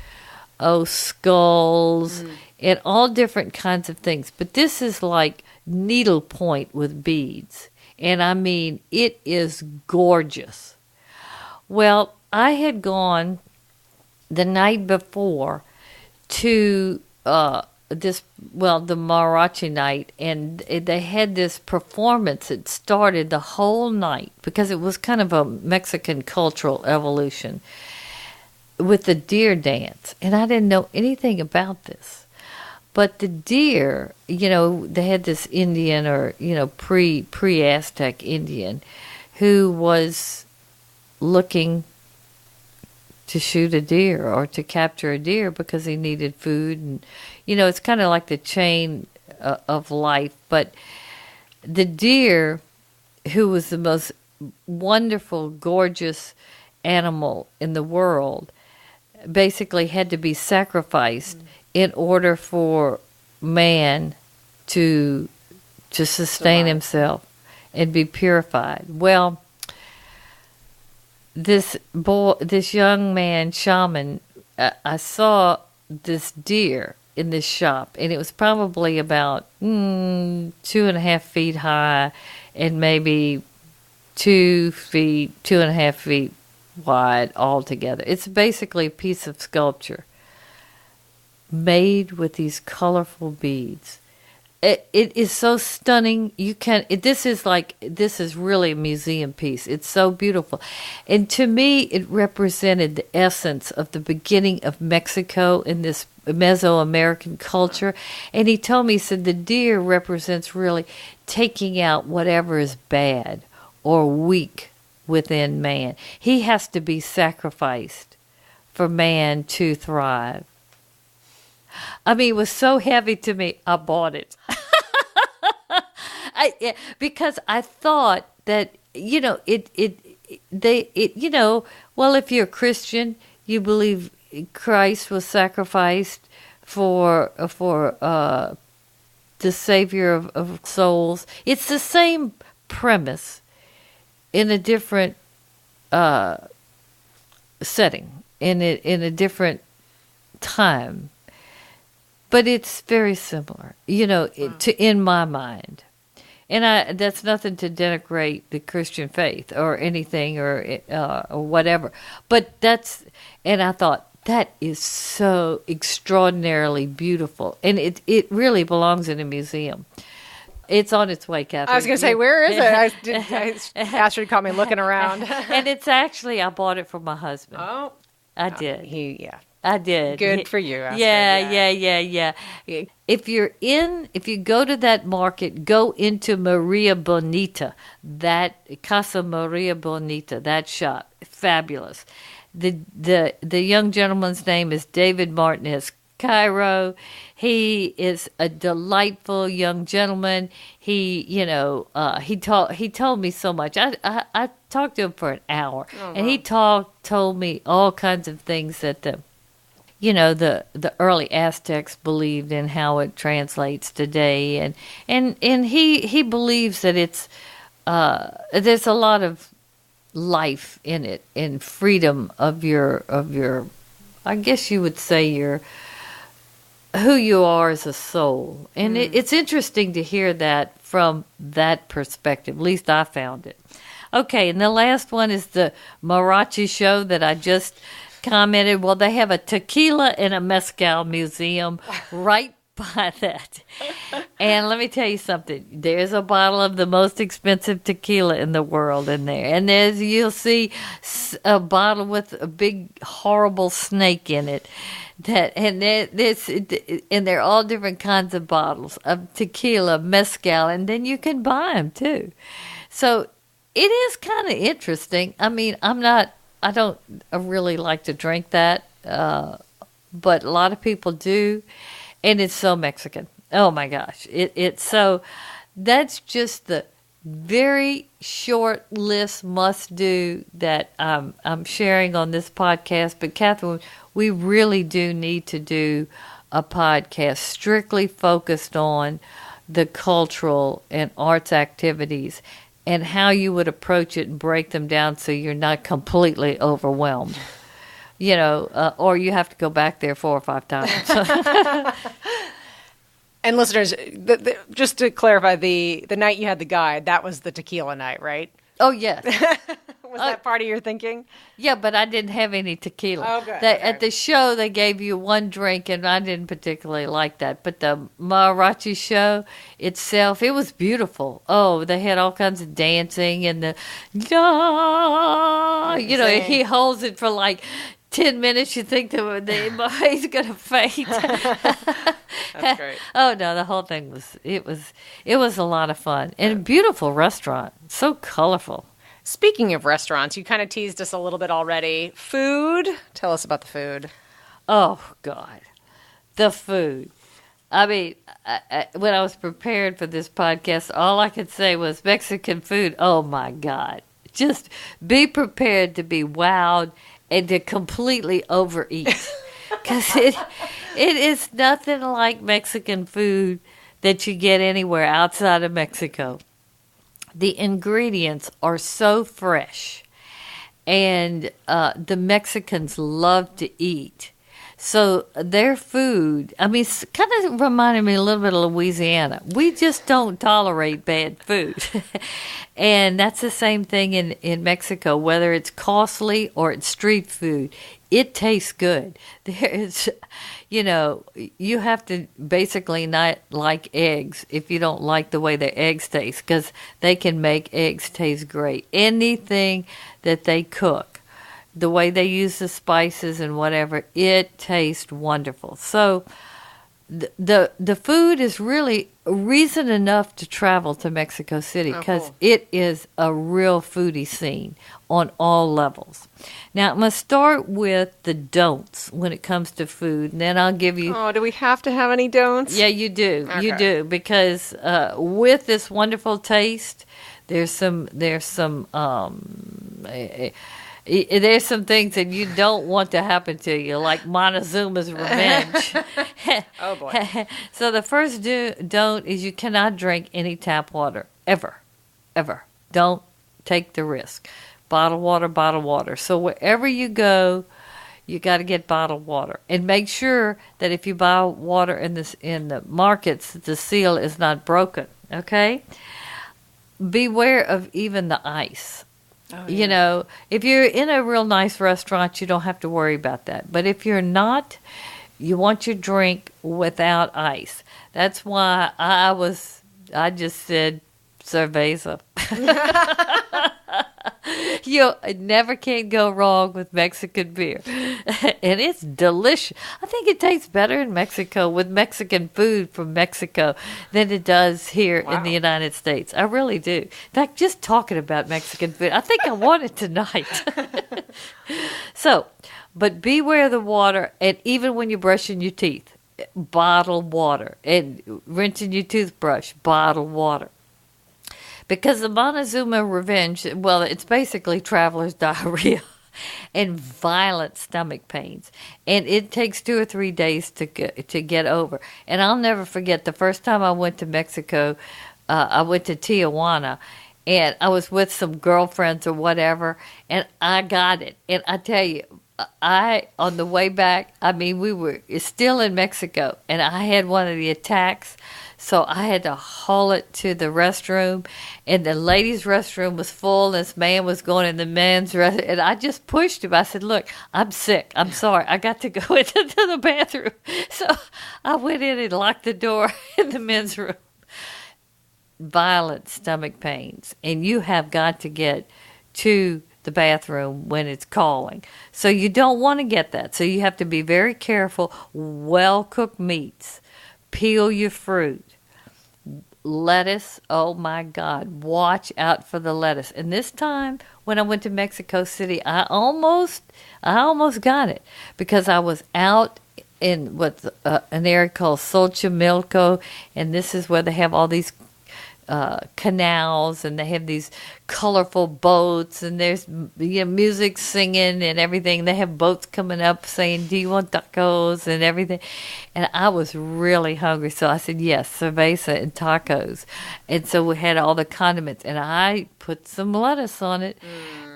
skulls and all different kinds of things. But this is like needlepoint with beads, and I mean it is gorgeous. Well, I had gone the night before to the mariachi night, and they had this performance that started the whole night because it was kind of a Mexican cultural evolution with the deer dance. And I didn't know anything about this. But the deer, they had this Indian or, pre-Aztec Indian who was looking to shoot a deer or to capture a deer because he needed food. And, it's kind of like the chain of life. But the deer, who was the most wonderful, gorgeous animal in the world, basically had to be sacrificed in order for man to sustain himself and be purified. Well, this young man, shaman, I saw this deer in this shop, and it was probably about 2.5 feet high and maybe 2.5 feet wide altogether. It's basically a piece of sculpture made with these colorful beads. It is so stunning. This is really a museum piece. It's so beautiful. And to me, it represented the essence of the beginning of Mexico in this Mesoamerican culture. And he told me, he said, the deer represents really taking out whatever is bad or weak within man. He has to be sacrificed for man to thrive. I mean, it was so heavy to me, I bought it. Because I thought that, well, if you're a Christian, you believe Christ was sacrificed for the Savior of souls. It's the same premise in a different setting, in a different time. But it's very similar, in my mind. And that's nothing to denigrate the Christian faith or anything or whatever. But and I thought, that is so extraordinarily beautiful. And it really belongs in a museum. It's on its way, Catherine. I was going to say, where is it? Astrid caught me looking around. And it's actually, I bought it for my husband. Oh. I did. I did. Good for you, Astrid. Yeah. If you go to that market, go into Maria Bonita, that Casa Maria Bonita, that shop, fabulous. The young gentleman's name is David Martinez Cairo. He is a delightful young gentleman. He told me so much. I talked to him for an hour, and he told me all kinds of things that the early Aztecs believed in, how it translates today, and he believes that it's there's a lot of life in it, and freedom of your I guess you would say your who you are as a soul. And it's interesting to hear that from that perspective. At least I found it. Okay, and the last one is the mariachi show that I just commented. Well, they have a tequila and a mezcal museum right by that. And let me tell you something. There's a bottle of the most expensive tequila in the world in there. And you'll see a bottle with a big, horrible snake in it. And they're all different kinds of bottles of tequila, mezcal, and then you can buy them too. So it is kind of interesting. I mean, I don't really like to drink that, but a lot of people do, and it's so Mexican. Oh my gosh. It's so, that's just the very short list must do that I'm sharing on this podcast. But Catherine, we really do need to do a podcast strictly focused on the cultural and arts activities and how you would approach it and break them down so you're not completely overwhelmed. Or you have to go back there 4 or 5 times. And listeners, just to clarify, the night you had the guide, that was the tequila night, right? Oh, yes. Was that part of your thinking? Yeah, but I didn't have any tequila. Oh, good. Okay. At the show, they gave you one drink, and I didn't particularly like that. But the mariachi show itself, it was beautiful. Oh, they had all kinds of dancing and he holds it for like 10 minutes. You think he's going to faint. That's great. Oh no, the whole thing was a lot of fun and a beautiful restaurant. So colorful. Speaking of restaurants, you kind of teased us a little bit already. Food. Tell us about the food. Oh God, the food. I mean, when I was prepared for this podcast, all I could say was Mexican food. Oh my God, just be prepared to be wowed and to completely overeat. Because it is nothing like Mexican food that you get anywhere outside of Mexico. The ingredients are so fresh, and the Mexicans love to eat. So their food, I mean, kind of reminded me a little bit of Louisiana. We just don't tolerate bad food. And that's the same thing in Mexico, whether it's costly or it's street food. It tastes good. There's, you have to basically not like eggs if you don't like the way the eggs taste, because they can make eggs taste great. Anything that they cook, the way they use the spices and whatever, it tastes wonderful. So the food is really reason enough to travel to Mexico City, because it is a real foodie scene on all levels. Now, I'm going to start with the don'ts when it comes to food, and then I'll give you... Oh, do we have to have any don'ts? Yeah, you do. Okay. You do, because with this wonderful taste, there's some things that you don't want to happen to you, like Montezuma's revenge. Oh, boy. So the first don't is you cannot drink any tap water, ever, ever. Don't take the risk. Bottled water. So wherever you go, you got to get bottled water. And make sure that if you buy water in the markets, the seal is not broken, okay? Beware of even the ice. Oh, yeah. If you're in a real nice restaurant, you don't have to worry about that. But if you're not, you want your drink without ice. That's why I just said cerveza. You never can go wrong with Mexican beer. And it's delicious. I think it tastes better in Mexico with Mexican food from Mexico than it does here in the United States. I really do. In fact, just talking about Mexican food, I think I want it tonight. So, but beware the water, and even when you're brushing your teeth, bottled water. And rinsing your toothbrush, bottled water. Because the Montezuma revenge, well, it's basically traveler's diarrhea and violent stomach pains. And it takes 2 or 3 days to get over. And I'll never forget the first time I went to Mexico, I went to Tijuana, and I was with some girlfriends or whatever, and I got it. And I tell you, on the way back, I mean, we were still in Mexico, and I had one of the attacks. So I had to haul it to the restroom, and the ladies' restroom was full. This man was going in the men's restroom, and I just pushed him. I said, "Look, I'm sick. I'm sorry. I got to go into the bathroom." So I went in and locked the door in the men's room. Violent stomach pains, and you have got to get to the bathroom when it's calling. So you don't want to get that. So you have to be very careful. Well-cooked meats. Peel your fruit. Lettuce, oh my God, watch out for the lettuce. And this time when I went to Mexico City, I almost got it, because I was out in an area called Xochimilco, and this is where they have all these canals, and they have these colorful boats, and there's music singing and everything. They have boats coming up saying, "Do you want tacos?" and everything. And I was really hungry, so I said, "Yes, cerveza and tacos." And so we had all the condiments, and I put some lettuce on it.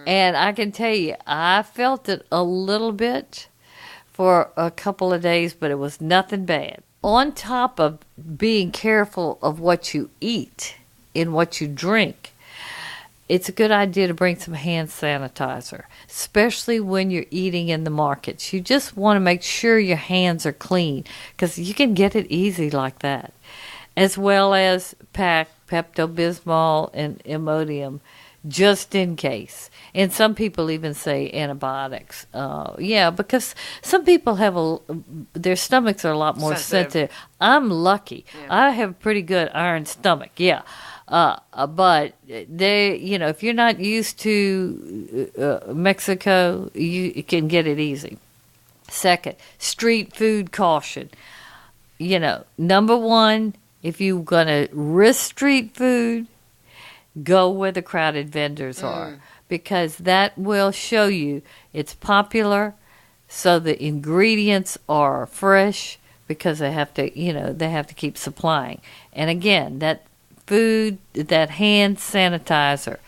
And I can tell you, I felt it a little bit for a couple of days, but it was nothing bad. On top of being careful of what you eat and what you drink, it's a good idea to bring some hand sanitizer, especially when you're eating in the markets. You just want to make sure your hands are clean, because you can get it easy like that. As well as pack Pepto-Bismol and Imodium, just in case. And some people even say antibiotics. Because some people have their stomachs are a lot more sensitive. I'm lucky. Yeah. I have a pretty good iron stomach. Yeah. But they, if you're not used to Mexico, you can get it easy. Second, street food caution. Number one, if you're going to risk street food, go where the crowded vendors are, because that will show you it's popular, so the ingredients are fresh, because they have to keep supplying. And again, that food, that hand sanitizer,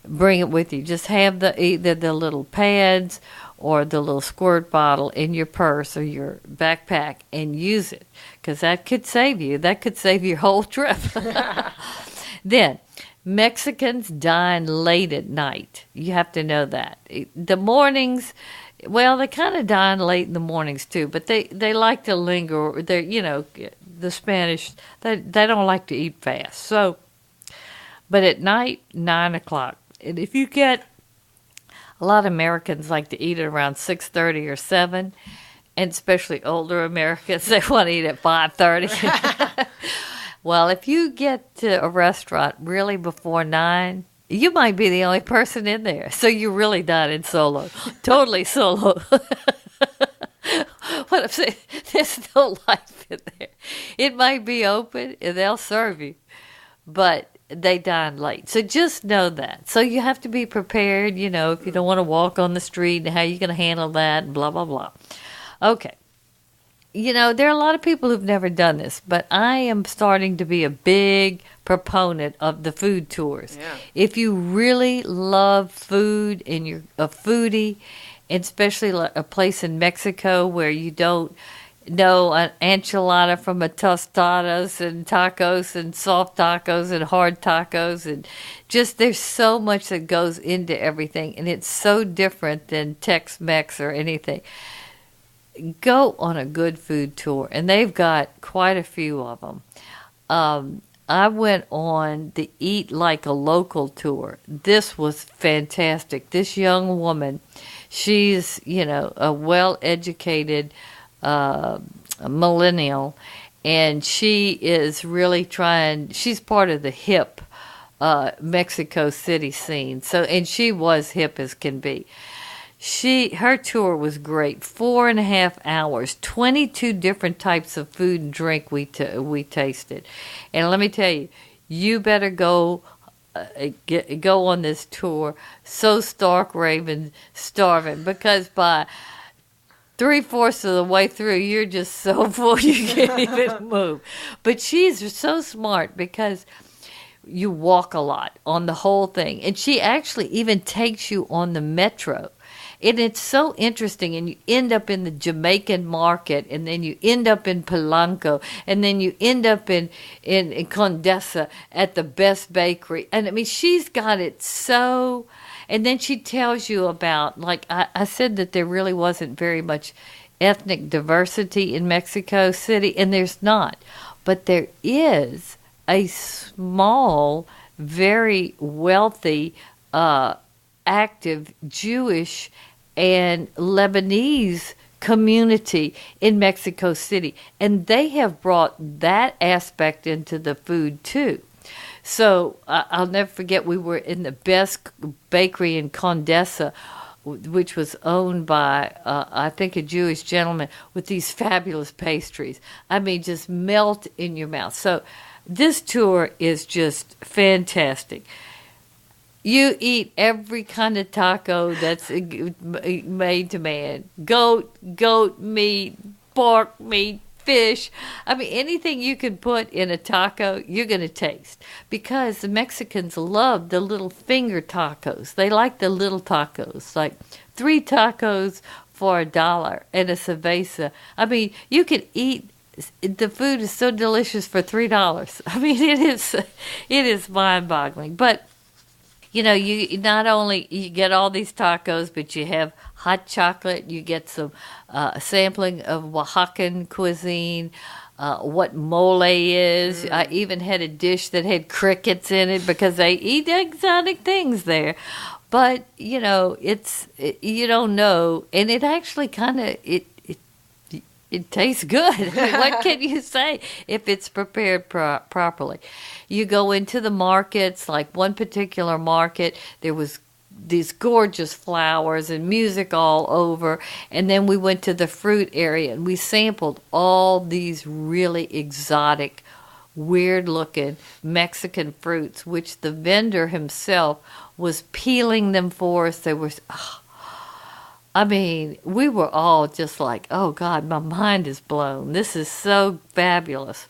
bring it with you. Just have either the little pads or the little squirt bottle in your purse or your backpack, and use it, because that could save you. That could save your whole trip. Then, Mexicans dine late at night. You have to know that. The mornings, well, they kind of dine late in the mornings too, but they like to linger. The Spanish, they don't like to eat fast. So, but at night, 9 o'clock. And if you get, a lot of Americans like to eat at around 6:30 or 7, and especially older Americans, they want to eat at 5:30. Well, if you get to a restaurant really before 9, you might be the only person in there. So you really dining solo. Totally solo. What I'm saying, there's no life in there. It might be open and they'll serve you, but they dine late. So just know that. So you have to be prepared, if you don't want to walk on the street, and how you're going to handle that, and blah, blah, blah. Okay. There are a lot of people who've never done this, but I am starting to be a big proponent of the food tours. Yeah. If you really love food and you're a foodie, and especially a place in Mexico where you don't know an enchilada from a tostadas and tacos and soft tacos and hard tacos, and just there's so much that goes into everything, and it's so different than Tex-Mex or anything. Go on a good food tour, and they've got quite a few of them. I went on the Eat Like a Local tour. This was fantastic. This young woman, she's, a well-educated millennial, and she is really she's part of the hip Mexico City scene. So, and she was hip as can be. Her tour was great. 4.5 hours, 22 different types of food and drink we tasted. And let me tell you, you better go on this tour so stark raving, starving, because by 3/4 of the way through, you're just so full you can't even move. But she's so smart, because you walk a lot on the whole thing. And she actually even takes you on the metro. And it's so interesting, and you end up in the Jamaican market, and then you end up in Polanco, and then you end up in Condesa at the best bakery. And I mean, she's got it so, and then she tells you about, like I said, that there really wasn't very much ethnic diversity in Mexico City, and there's not. But there is a small, very wealthy, active Jewish and Lebanese community in Mexico City, and they have brought that aspect into the food too. So I'll never forget, we were in the best bakery in Condesa. which was owned by, I think, a Jewish gentleman with these fabulous pastries. I mean, just melt in your mouth. So this tour is just fantastic. You eat every kind of taco that's made to man. Goat meat, pork meat, fish. I mean, anything you can put in a taco, you're going to taste. Because the Mexicans love the little finger tacos. They like the little tacos, like 3 tacos for $1 and a cerveza. I mean, you can eat. The food is so delicious for $3. I mean, it is mind-boggling. But you know, you not only you get all these tacos, but you have hot chocolate. You get some sampling of Oaxacan cuisine, what mole is. I even had a dish that had crickets in it because they eat exotic things there. But you know, you don't know, and it actually kind of it tastes good. What can you say if it's prepared properly? You go into the markets, like one particular market, there was these gorgeous flowers and music all over. And then we went to the fruit area and we sampled all these really exotic, weird-looking Mexican fruits, which the vendor himself was peeling them for us. They were... I mean, we were all just like, oh, God, my mind is blown. This is so fabulous.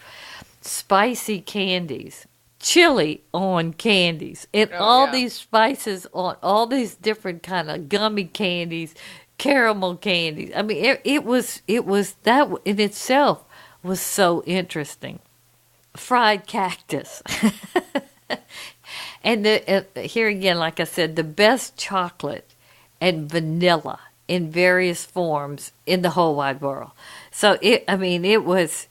Spicy candies, chili on candies, and these spices on all these different kind of gummy candies, caramel candies. I mean, it was that in itself was so interesting. Fried cactus. And here again, like I said, the best chocolate and vanilla in various forms in the whole wide world. So it was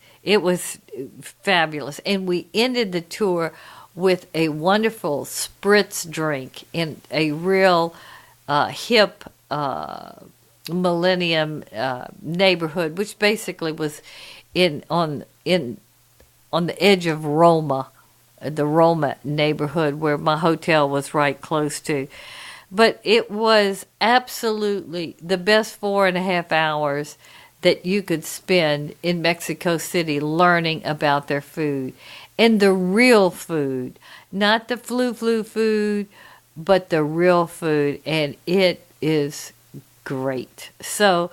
fabulous. And we ended the tour with a wonderful spritz drink in a real hip millennium neighborhood, which basically was on the edge of Roma, the Roma neighborhood where my hotel was right close to. But it was absolutely the best 4.5 hours that you could spend in Mexico City learning about their food. And the real food, not the flu food, but the real food. And it is great. So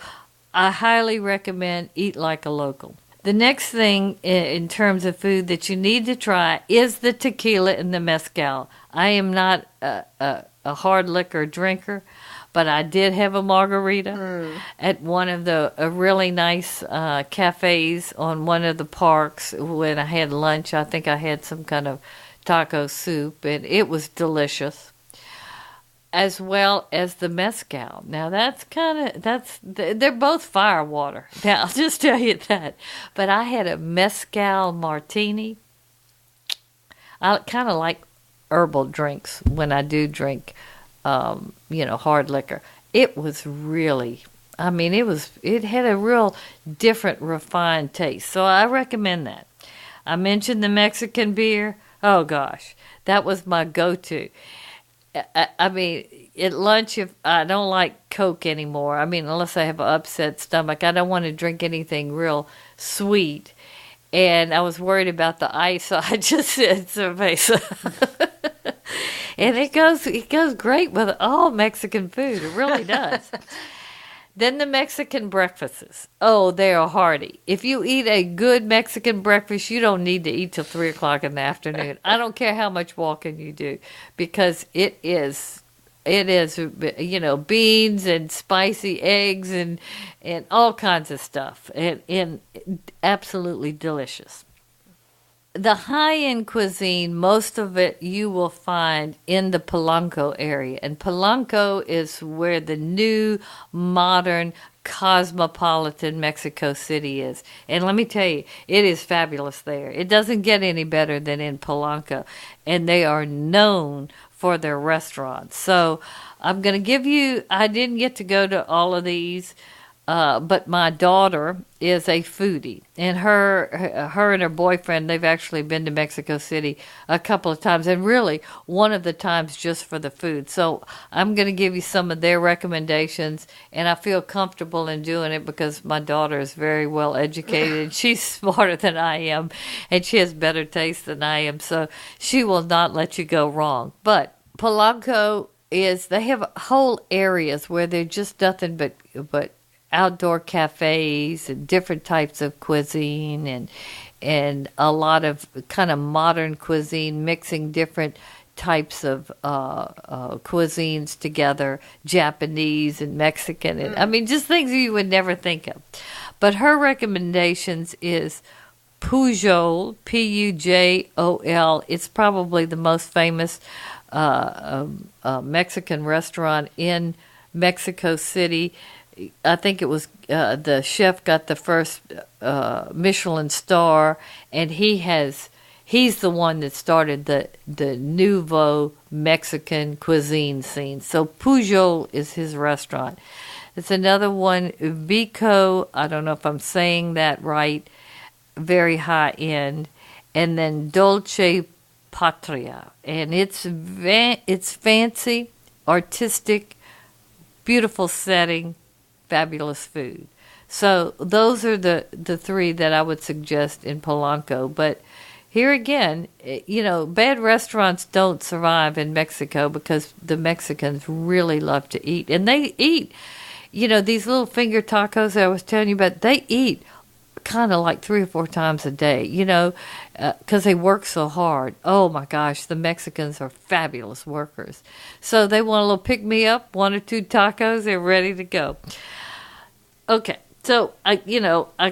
I highly recommend Eat Like a Local. The next thing in terms of food that you need to try is the tequila and the mezcal. I am not a hard liquor drinker, but I did have a margarita at one of the really nice cafes on one of the parks when I had lunch. I think I had some kind of taco soup, and it was delicious, as well as the mezcal. Now they're both fire water. Now I'll just tell you that. But I had a mezcal martini. I kind of like herbal drinks when I do drink, hard liquor. It was really, it had a real different, refined taste. So I recommend that. I mentioned the Mexican beer. Oh gosh, that was my go-to. I mean, at lunch, if I don't like Coke anymore, unless I have an upset stomach, I don't want to drink anything real sweet. And I was worried about the ice, so I just said cerveza. And it goes great with all Mexican food. It really does. Then the Mexican breakfasts. Oh, they are hearty. If you eat a good Mexican breakfast, you don't need to eat till 3 o'clock in the afternoon. I don't care how much walking you do, because it is, beans and spicy eggs and all kinds of stuff, and absolutely delicious. The high-end cuisine, most of it you will find in the Polanco area. And Polanco is where the new, modern, cosmopolitan Mexico City is. And let me tell you, it is fabulous there. It doesn't get any better than in Polanco. And they are known for their restaurants. So I'm going to give you, I didn't get to go to all of these, But my daughter is a foodie, and her and her boyfriend, they've actually been to Mexico City a couple of times, and really one of the times just for the food. So I'm going to give you some of their recommendations, and I feel comfortable in doing it because my daughter is very well educated. She's smarter than I am, and she has better taste than I am, so she will not let you go wrong. But Polanco they have whole areas where they're just nothing but outdoor cafes and different types of cuisine and a lot of kind of modern cuisine, mixing different types of cuisines together, Japanese and Mexican, and I mean just things you would never think of. But her recommendations is Pujol, Pujol. It's probably the most famous Mexican restaurant in Mexico City. I think it was the chef got the first Michelin star, and he's the one that started the nouveau Mexican cuisine scene. So Pujol is his restaurant. It's another one, Vico. I don't know if I'm saying that right. Very high end, and then Dolce Patria, and it's fancy, artistic, beautiful setting. Fabulous food. So those are the three that I would suggest in Polanco. But here again, bad restaurants don't survive in Mexico because the Mexicans really love to eat. And they eat, these little finger tacos that I was telling you about, they eat kind of like 3 or 4 times a day, because they work so hard. Oh my gosh, the Mexicans are fabulous workers. So they want a little pick-me-up, 1 or 2 tacos, they're ready to go. Okay, so I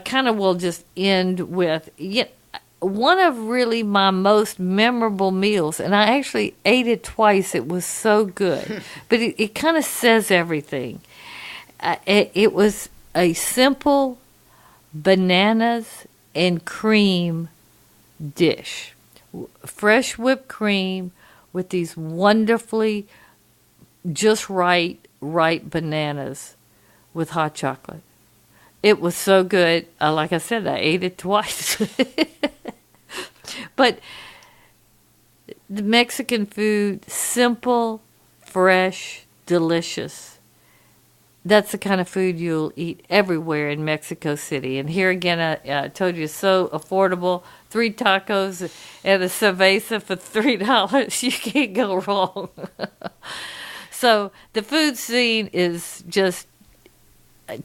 kind of will just end with one of really my most memorable meals, and I actually ate it twice. It was so good, but it kind of says everything. It was a simple bananas and cream dish, fresh whipped cream with these wonderfully just right bananas with hot chocolate. It was so good. Like I said, I ate it twice. But the Mexican food, simple, fresh, delicious. That's the kind of food you'll eat everywhere in Mexico City. And here again, I told you, so affordable. 3 tacos and a cerveza for $3. You can't go wrong. So the food scene is just,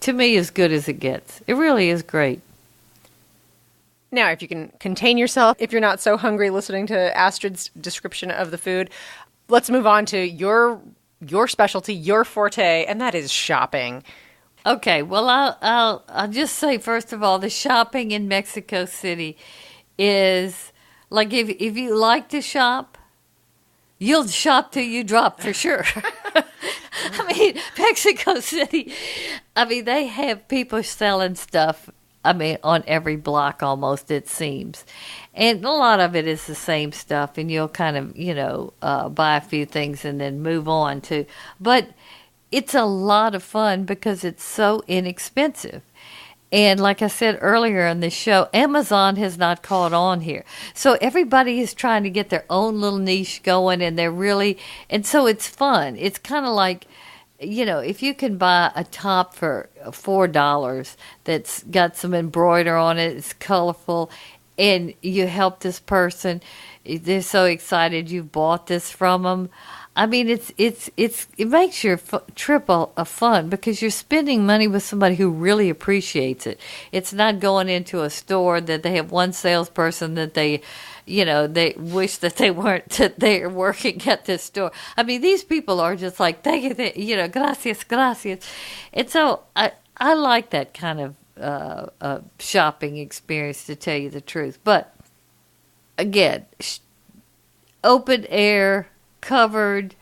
to me, as good as it gets. It really is great. Now, if you can contain yourself, if you're not so hungry listening to Astrid's description of the food, let's move on to your specialty, your forte, and that is shopping. Okay, well, I'll just say, first of all, the shopping in Mexico City is, like, if you like to shop, you'll shop till you drop, for sure. I mean, Mexico City, they have people selling stuff, on every block almost, it seems. And a lot of it is the same stuff, and you'll kind of, buy a few things and then move on to. But it's a lot of fun because it's so inexpensive. And like I said earlier in the show, Amazon has not caught on here. So everybody is trying to get their own little niche going, and and so it's fun. It's kind of like, if you can buy a top for $4 that's got some embroider on it, it's colorful, and you help this person, they're so excited you've bought this from them. It makes your trip a fun because you're spending money with somebody who really appreciates it. It's not going into a store that they have one salesperson that they wish that they weren't, that they're working at this store. These people are just like, thank you, gracias. And so I like that kind of shopping experience, to tell you the truth. But again, open air, covered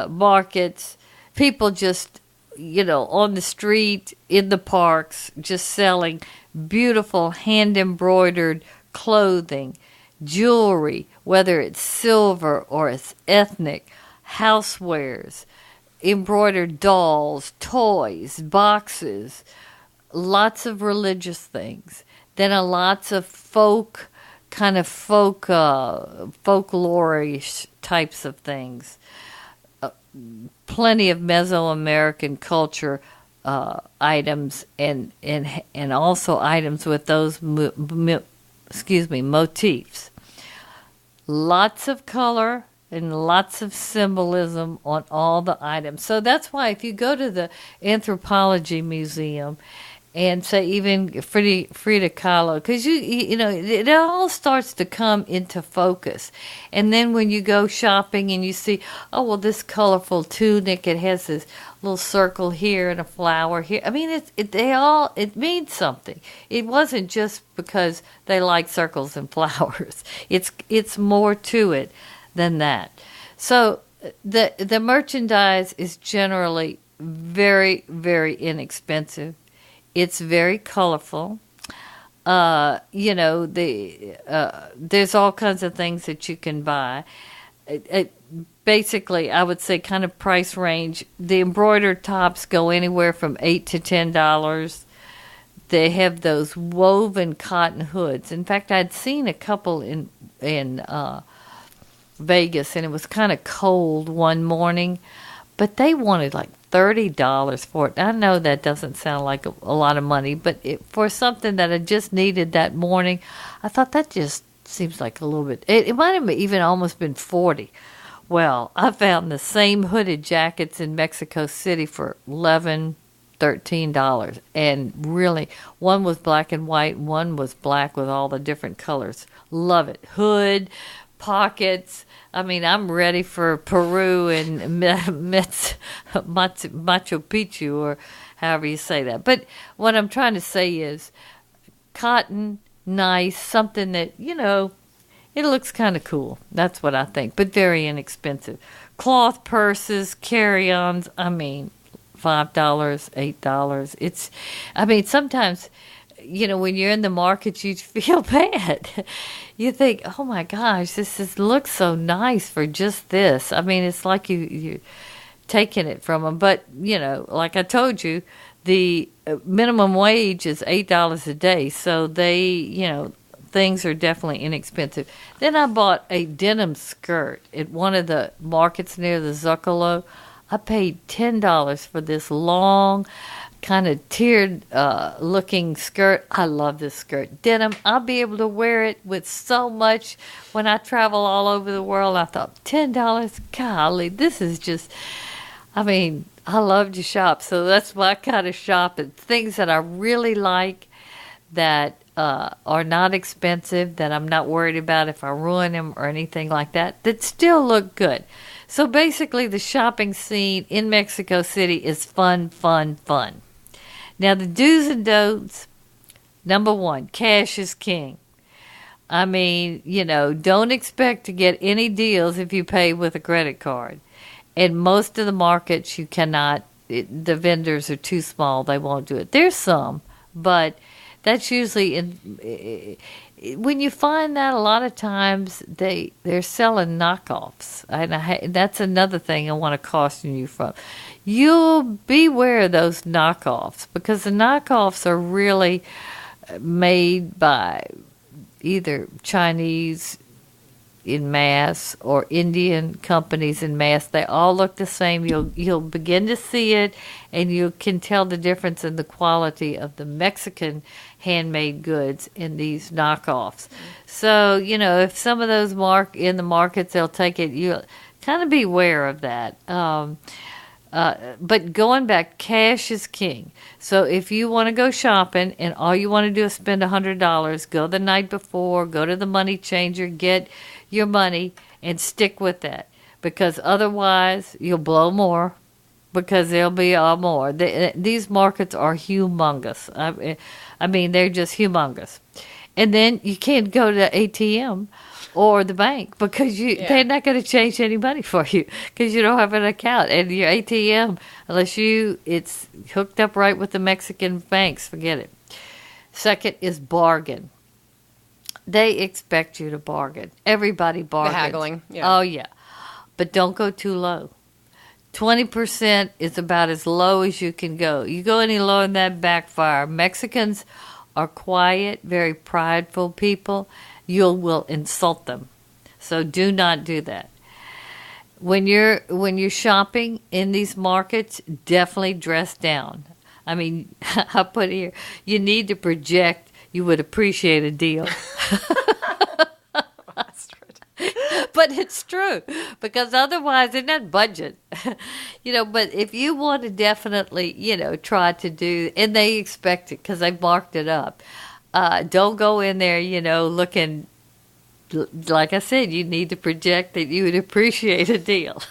markets, people just, on the street, in the parks, just selling beautiful hand-embroidered clothing, jewelry, whether it's silver or it's ethnic, housewares, embroidered dolls, toys, boxes, lots of religious things, then lots of folklore-ish types of things. Plenty of Mesoamerican culture items, and also items with those motifs. Lots of color and lots of symbolism on all the items. So that's why if you go to the Anthropology Museum and say even Frida Kahlo, because you know it all starts to come into focus. And then when you go shopping and you see, oh well, this colorful tunic, it has this little circle here and a flower here. I mean, it means something. It wasn't just because they like circles and flowers. It's more to it than that. So the merchandise is generally very, very inexpensive. It's very colorful. There's all kinds of things that you can buy. Basically, I would say kind of price range. The embroidered tops go anywhere from $8 to $10. They have those woven cotton hoods. In fact, I'd seen a couple in Vegas, and it was kind of cold one morning, but they wanted like $30 for it. I know that doesn't sound like a lot of money, but for something that I just needed that morning, I thought that just seems like a little bit. It might have even almost been $40. Well, I found the same hooded jackets in Mexico City for $11, $13, and really, one was black and white, one was black with all the different colors. Love it. Hood, pockets. I mean, I'm ready for Peru and Machu Picchu, or however you say that. But what I'm trying to say is cotton, nice, something that, it looks kind of cool. That's what I think, but very inexpensive. Cloth purses, carry-ons, $5, $8. Sometimes, when you're in the market, you feel bad. You think, oh my gosh, this looks so nice for just this. It's like you're taking it from them. But, like I told you, the minimum wage is $8 a day. So things are definitely inexpensive. Then I bought a denim skirt at one of the markets near the Zocalo. I paid $10 for this long, kind of tiered looking skirt. I love this skirt. Denim. I'll be able to wear it with so much when I travel all over the world. I thought, $10? Golly, this is just, I love to shop. So that's my kind of shop. It's things that I really like that are not expensive, that I'm not worried about if I ruin them or anything like that, that still look good. So basically the shopping scene in Mexico City is fun, fun, fun. Now the do's and don'ts, number one, cash is king. Don't expect to get any deals if you pay with a credit card. In most of the markets you cannot, the vendors are too small, they won't do it. There's some, but that's usually when you find that a lot of times they're selling knockoffs, and that's another thing I want to caution you from. You'll beware of those knockoffs, because the knockoffs are really made by either Chinese in mass or Indian companies in mass. They all look the same. You'll begin to see it, and you can tell the difference in the quality of the Mexican handmade goods in these knockoffs. So, if some of those in the markets, they'll take it, you kind of beware of that. But going back, cash is king. So if you want to go shopping and all you want to do is spend $100, go the night before, go to the money changer, get your money, and stick with that. Because otherwise, you'll blow more, because there'll be all more. These markets are humongous. They're just humongous. And then you can't go to the ATM or the bank, because they're not going to change any money for you, because you don't have an account. And your ATM, unless it's hooked up right with the Mexican banks, forget it. Second is bargain. They expect you to bargain. Everybody bargains. The haggling. Yeah. Oh, yeah. But don't go too low. 20% is about as low as you can go. You go any lower than that, backfire. Mexicans are quiet, very prideful people. You will insult them. So do not do that. When you're shopping in these markets, definitely dress down. I mean, I put here, you need to project you would appreciate a deal. But it's true, because otherwise they're not budget. But if you want to definitely, try to do, and they expect it because they've marked it up. Don't go in there, looking, like I said, you need to project that you would appreciate a deal.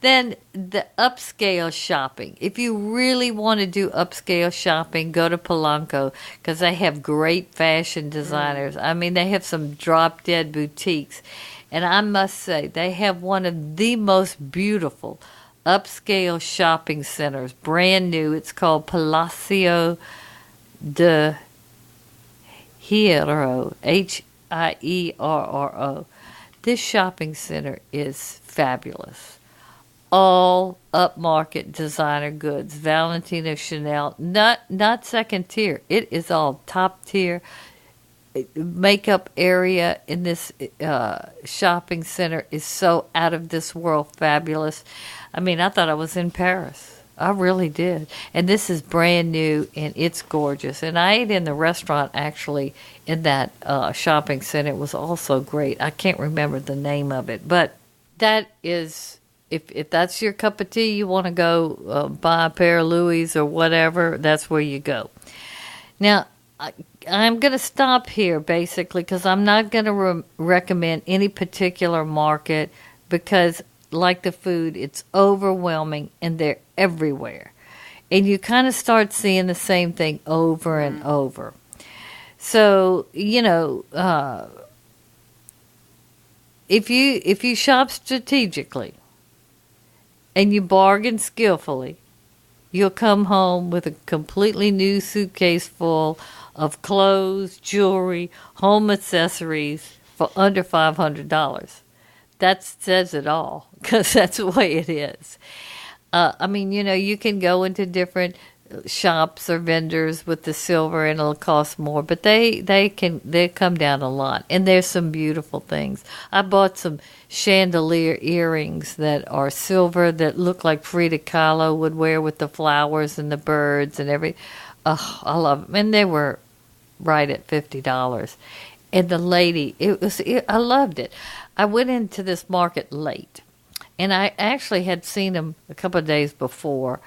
Then the upscale shopping. If you really want to do upscale shopping, go to Polanco, because they have great fashion designers. I mean, they have some drop-dead boutiques. And I must say, they have one of the most beautiful upscale shopping centers, brand new. It's called Palacio de Hierro, Hierro. This shopping center is fabulous. All upmarket designer goods, Valentino, Chanel, not second tier. It is all top tier. Makeup area in this shopping center is so out of this world fabulous. I mean, I thought I was in Paris. I really did. And this is brand new, and it's gorgeous. And I ate in the restaurant, actually, in that shopping center. It was also great. I can't remember the name of it. But that is, if that's your cup of tea, you want to go buy a pair of Louis or whatever, that's where you go. Now, I'm going to stop here, basically, because I'm not going to recommend any particular market because, like the food, it's overwhelming and they're everywhere. And you kind of start seeing the same thing over and over. So, if you shop strategically and you bargain skillfully, you'll come home with a completely new suitcase full of clothes, jewelry, home accessories for under $500. That says it all, because that's the way it is. You can go into different shops or vendors with the silver and it'll cost more, but they come down a lot. And there's some beautiful things. I bought some chandelier earrings that are silver that look like Frida Kahlo would wear with the flowers and the birds and everything. Oh, I love them. And they were right at $50. And the lady, I loved it. I went into this market late, and I actually had seen them a couple of days before,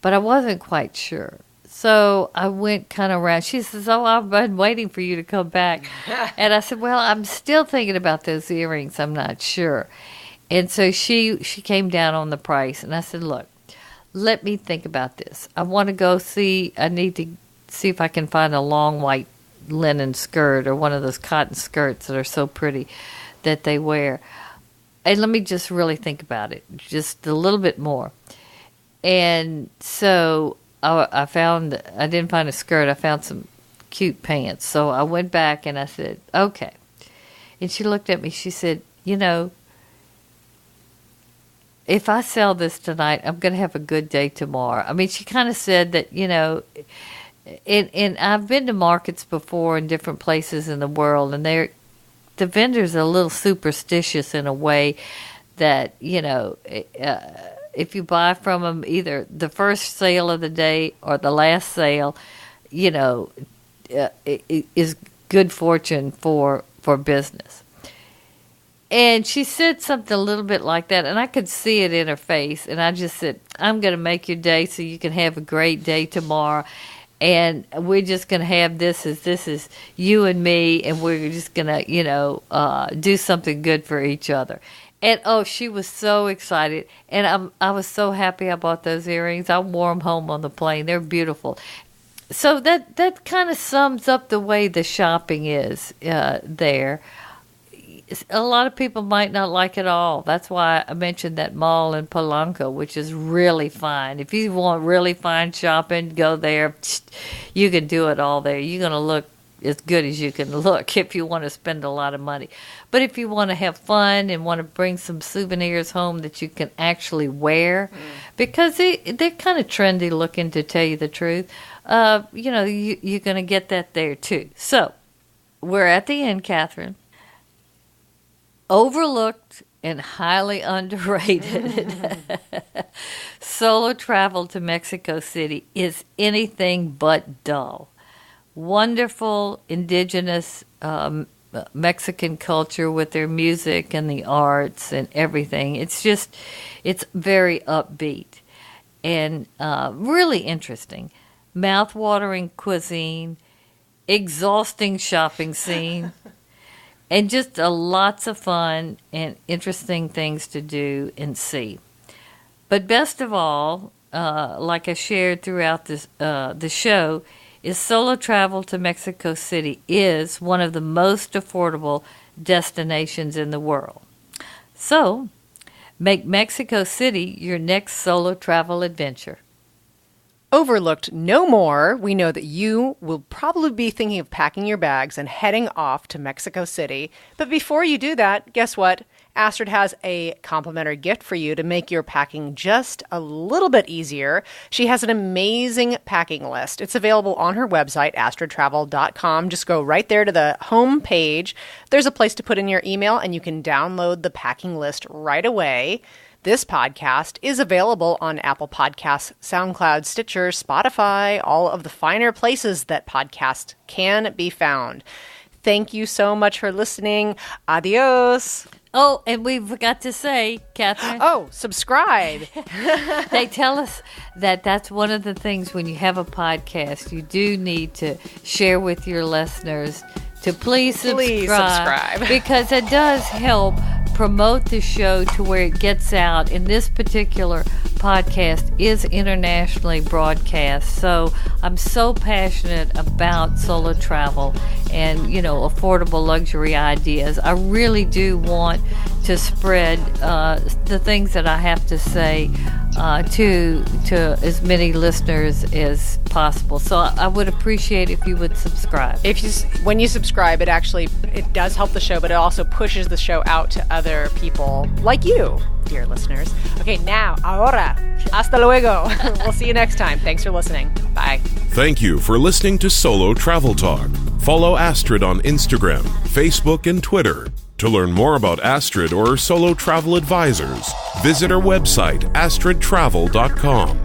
but I wasn't quite sure. So I went kind of around. She says, "Oh, I've been waiting for you to come back." And I said, "Well, I'm still thinking about those earrings. I'm not sure." And so she came down on the price, and I said, "Look, let me think about this. I want to go see, I need to see if I can find a long white linen skirt or one of those cotton skirts that are so pretty that they wear. And let me just really think about it, just a little bit more." And so I didn't find a skirt. I found some cute pants. So I went back and I said, "Okay." And she looked at me. She said, "If I sell this tonight, I'm going to have a good day tomorrow." I mean, she kind of said that, and I've been to markets before in different places in the world, and the vendors are a little superstitious in a way that, if you buy from them either the first sale of the day or the last sale, it is good fortune for business. And she said something a little bit like that, and I could see it in her face. And I just said, "I'm going to make your day so you can have a great day tomorrow. And we're just going to have this is you and me, and we're just going to, do something good for each other." And, she was so excited. And I was so happy I bought those earrings. I wore them home on the plane. They're beautiful. So that kind of sums up the way the shopping is there. A lot of people might not like it all. That's why I mentioned that mall in Polanco, which is really fine. If you want really fine shopping, go there. You can do it all there. You're going to look as good as you can look if you want to spend a lot of money. But if you want to have fun and want to bring some souvenirs home that you can actually wear, because they're kind of trendy looking, to tell you the truth, you're going to get that there too. So we're at the end, Catherine. Overlooked and highly underrated. Solo travel to Mexico City is anything but dull. Wonderful indigenous Mexican culture with their music and the arts and everything. It's very upbeat and really interesting. Mouth-watering cuisine, exhausting shopping scene, and just lots of fun and interesting things to do and see. But best of all, like I shared throughout the show, is solo travel to Mexico City is one of the most affordable destinations in the world. So, make Mexico City your next solo travel adventure. Overlooked no more. We know that you will probably be thinking of packing your bags and heading off to Mexico City. But before you do that, guess what? Astrid has a complimentary gift for you to make your packing just a little bit easier. She has an amazing packing list. It's available on her website, astridtravel.com. Just go right there to the home page. There's a place to put in your email, and you can download the packing list right away. This podcast is available on Apple Podcasts, SoundCloud, Stitcher, Spotify, all of the finer places that podcasts can be found. Thank you so much for listening. Adios. Oh, and we forgot to say, Catherine. Oh, subscribe. They tell us that that's one of the things when you have a podcast, you do need to share with your listeners to please subscribe. Because it does help promote the show to where it gets out. And this particular podcast is internationally broadcast. So I'm so passionate about solo travel and, affordable luxury ideas. I really do want to spread the things that I have to say to as many listeners as possible. So I would appreciate if you would subscribe. When you subscribe, it does help the show, but it also pushes the show out to other people like you, dear listeners. Okay, ahora, hasta luego. We'll see you next time. Thanks for listening. Bye. Thank you for listening to Solo Travel Talk. Follow Astrid on Instagram, Facebook, and Twitter. To learn more about Astrid or Solo Travel Advisors, visit our website, astridtravel.com.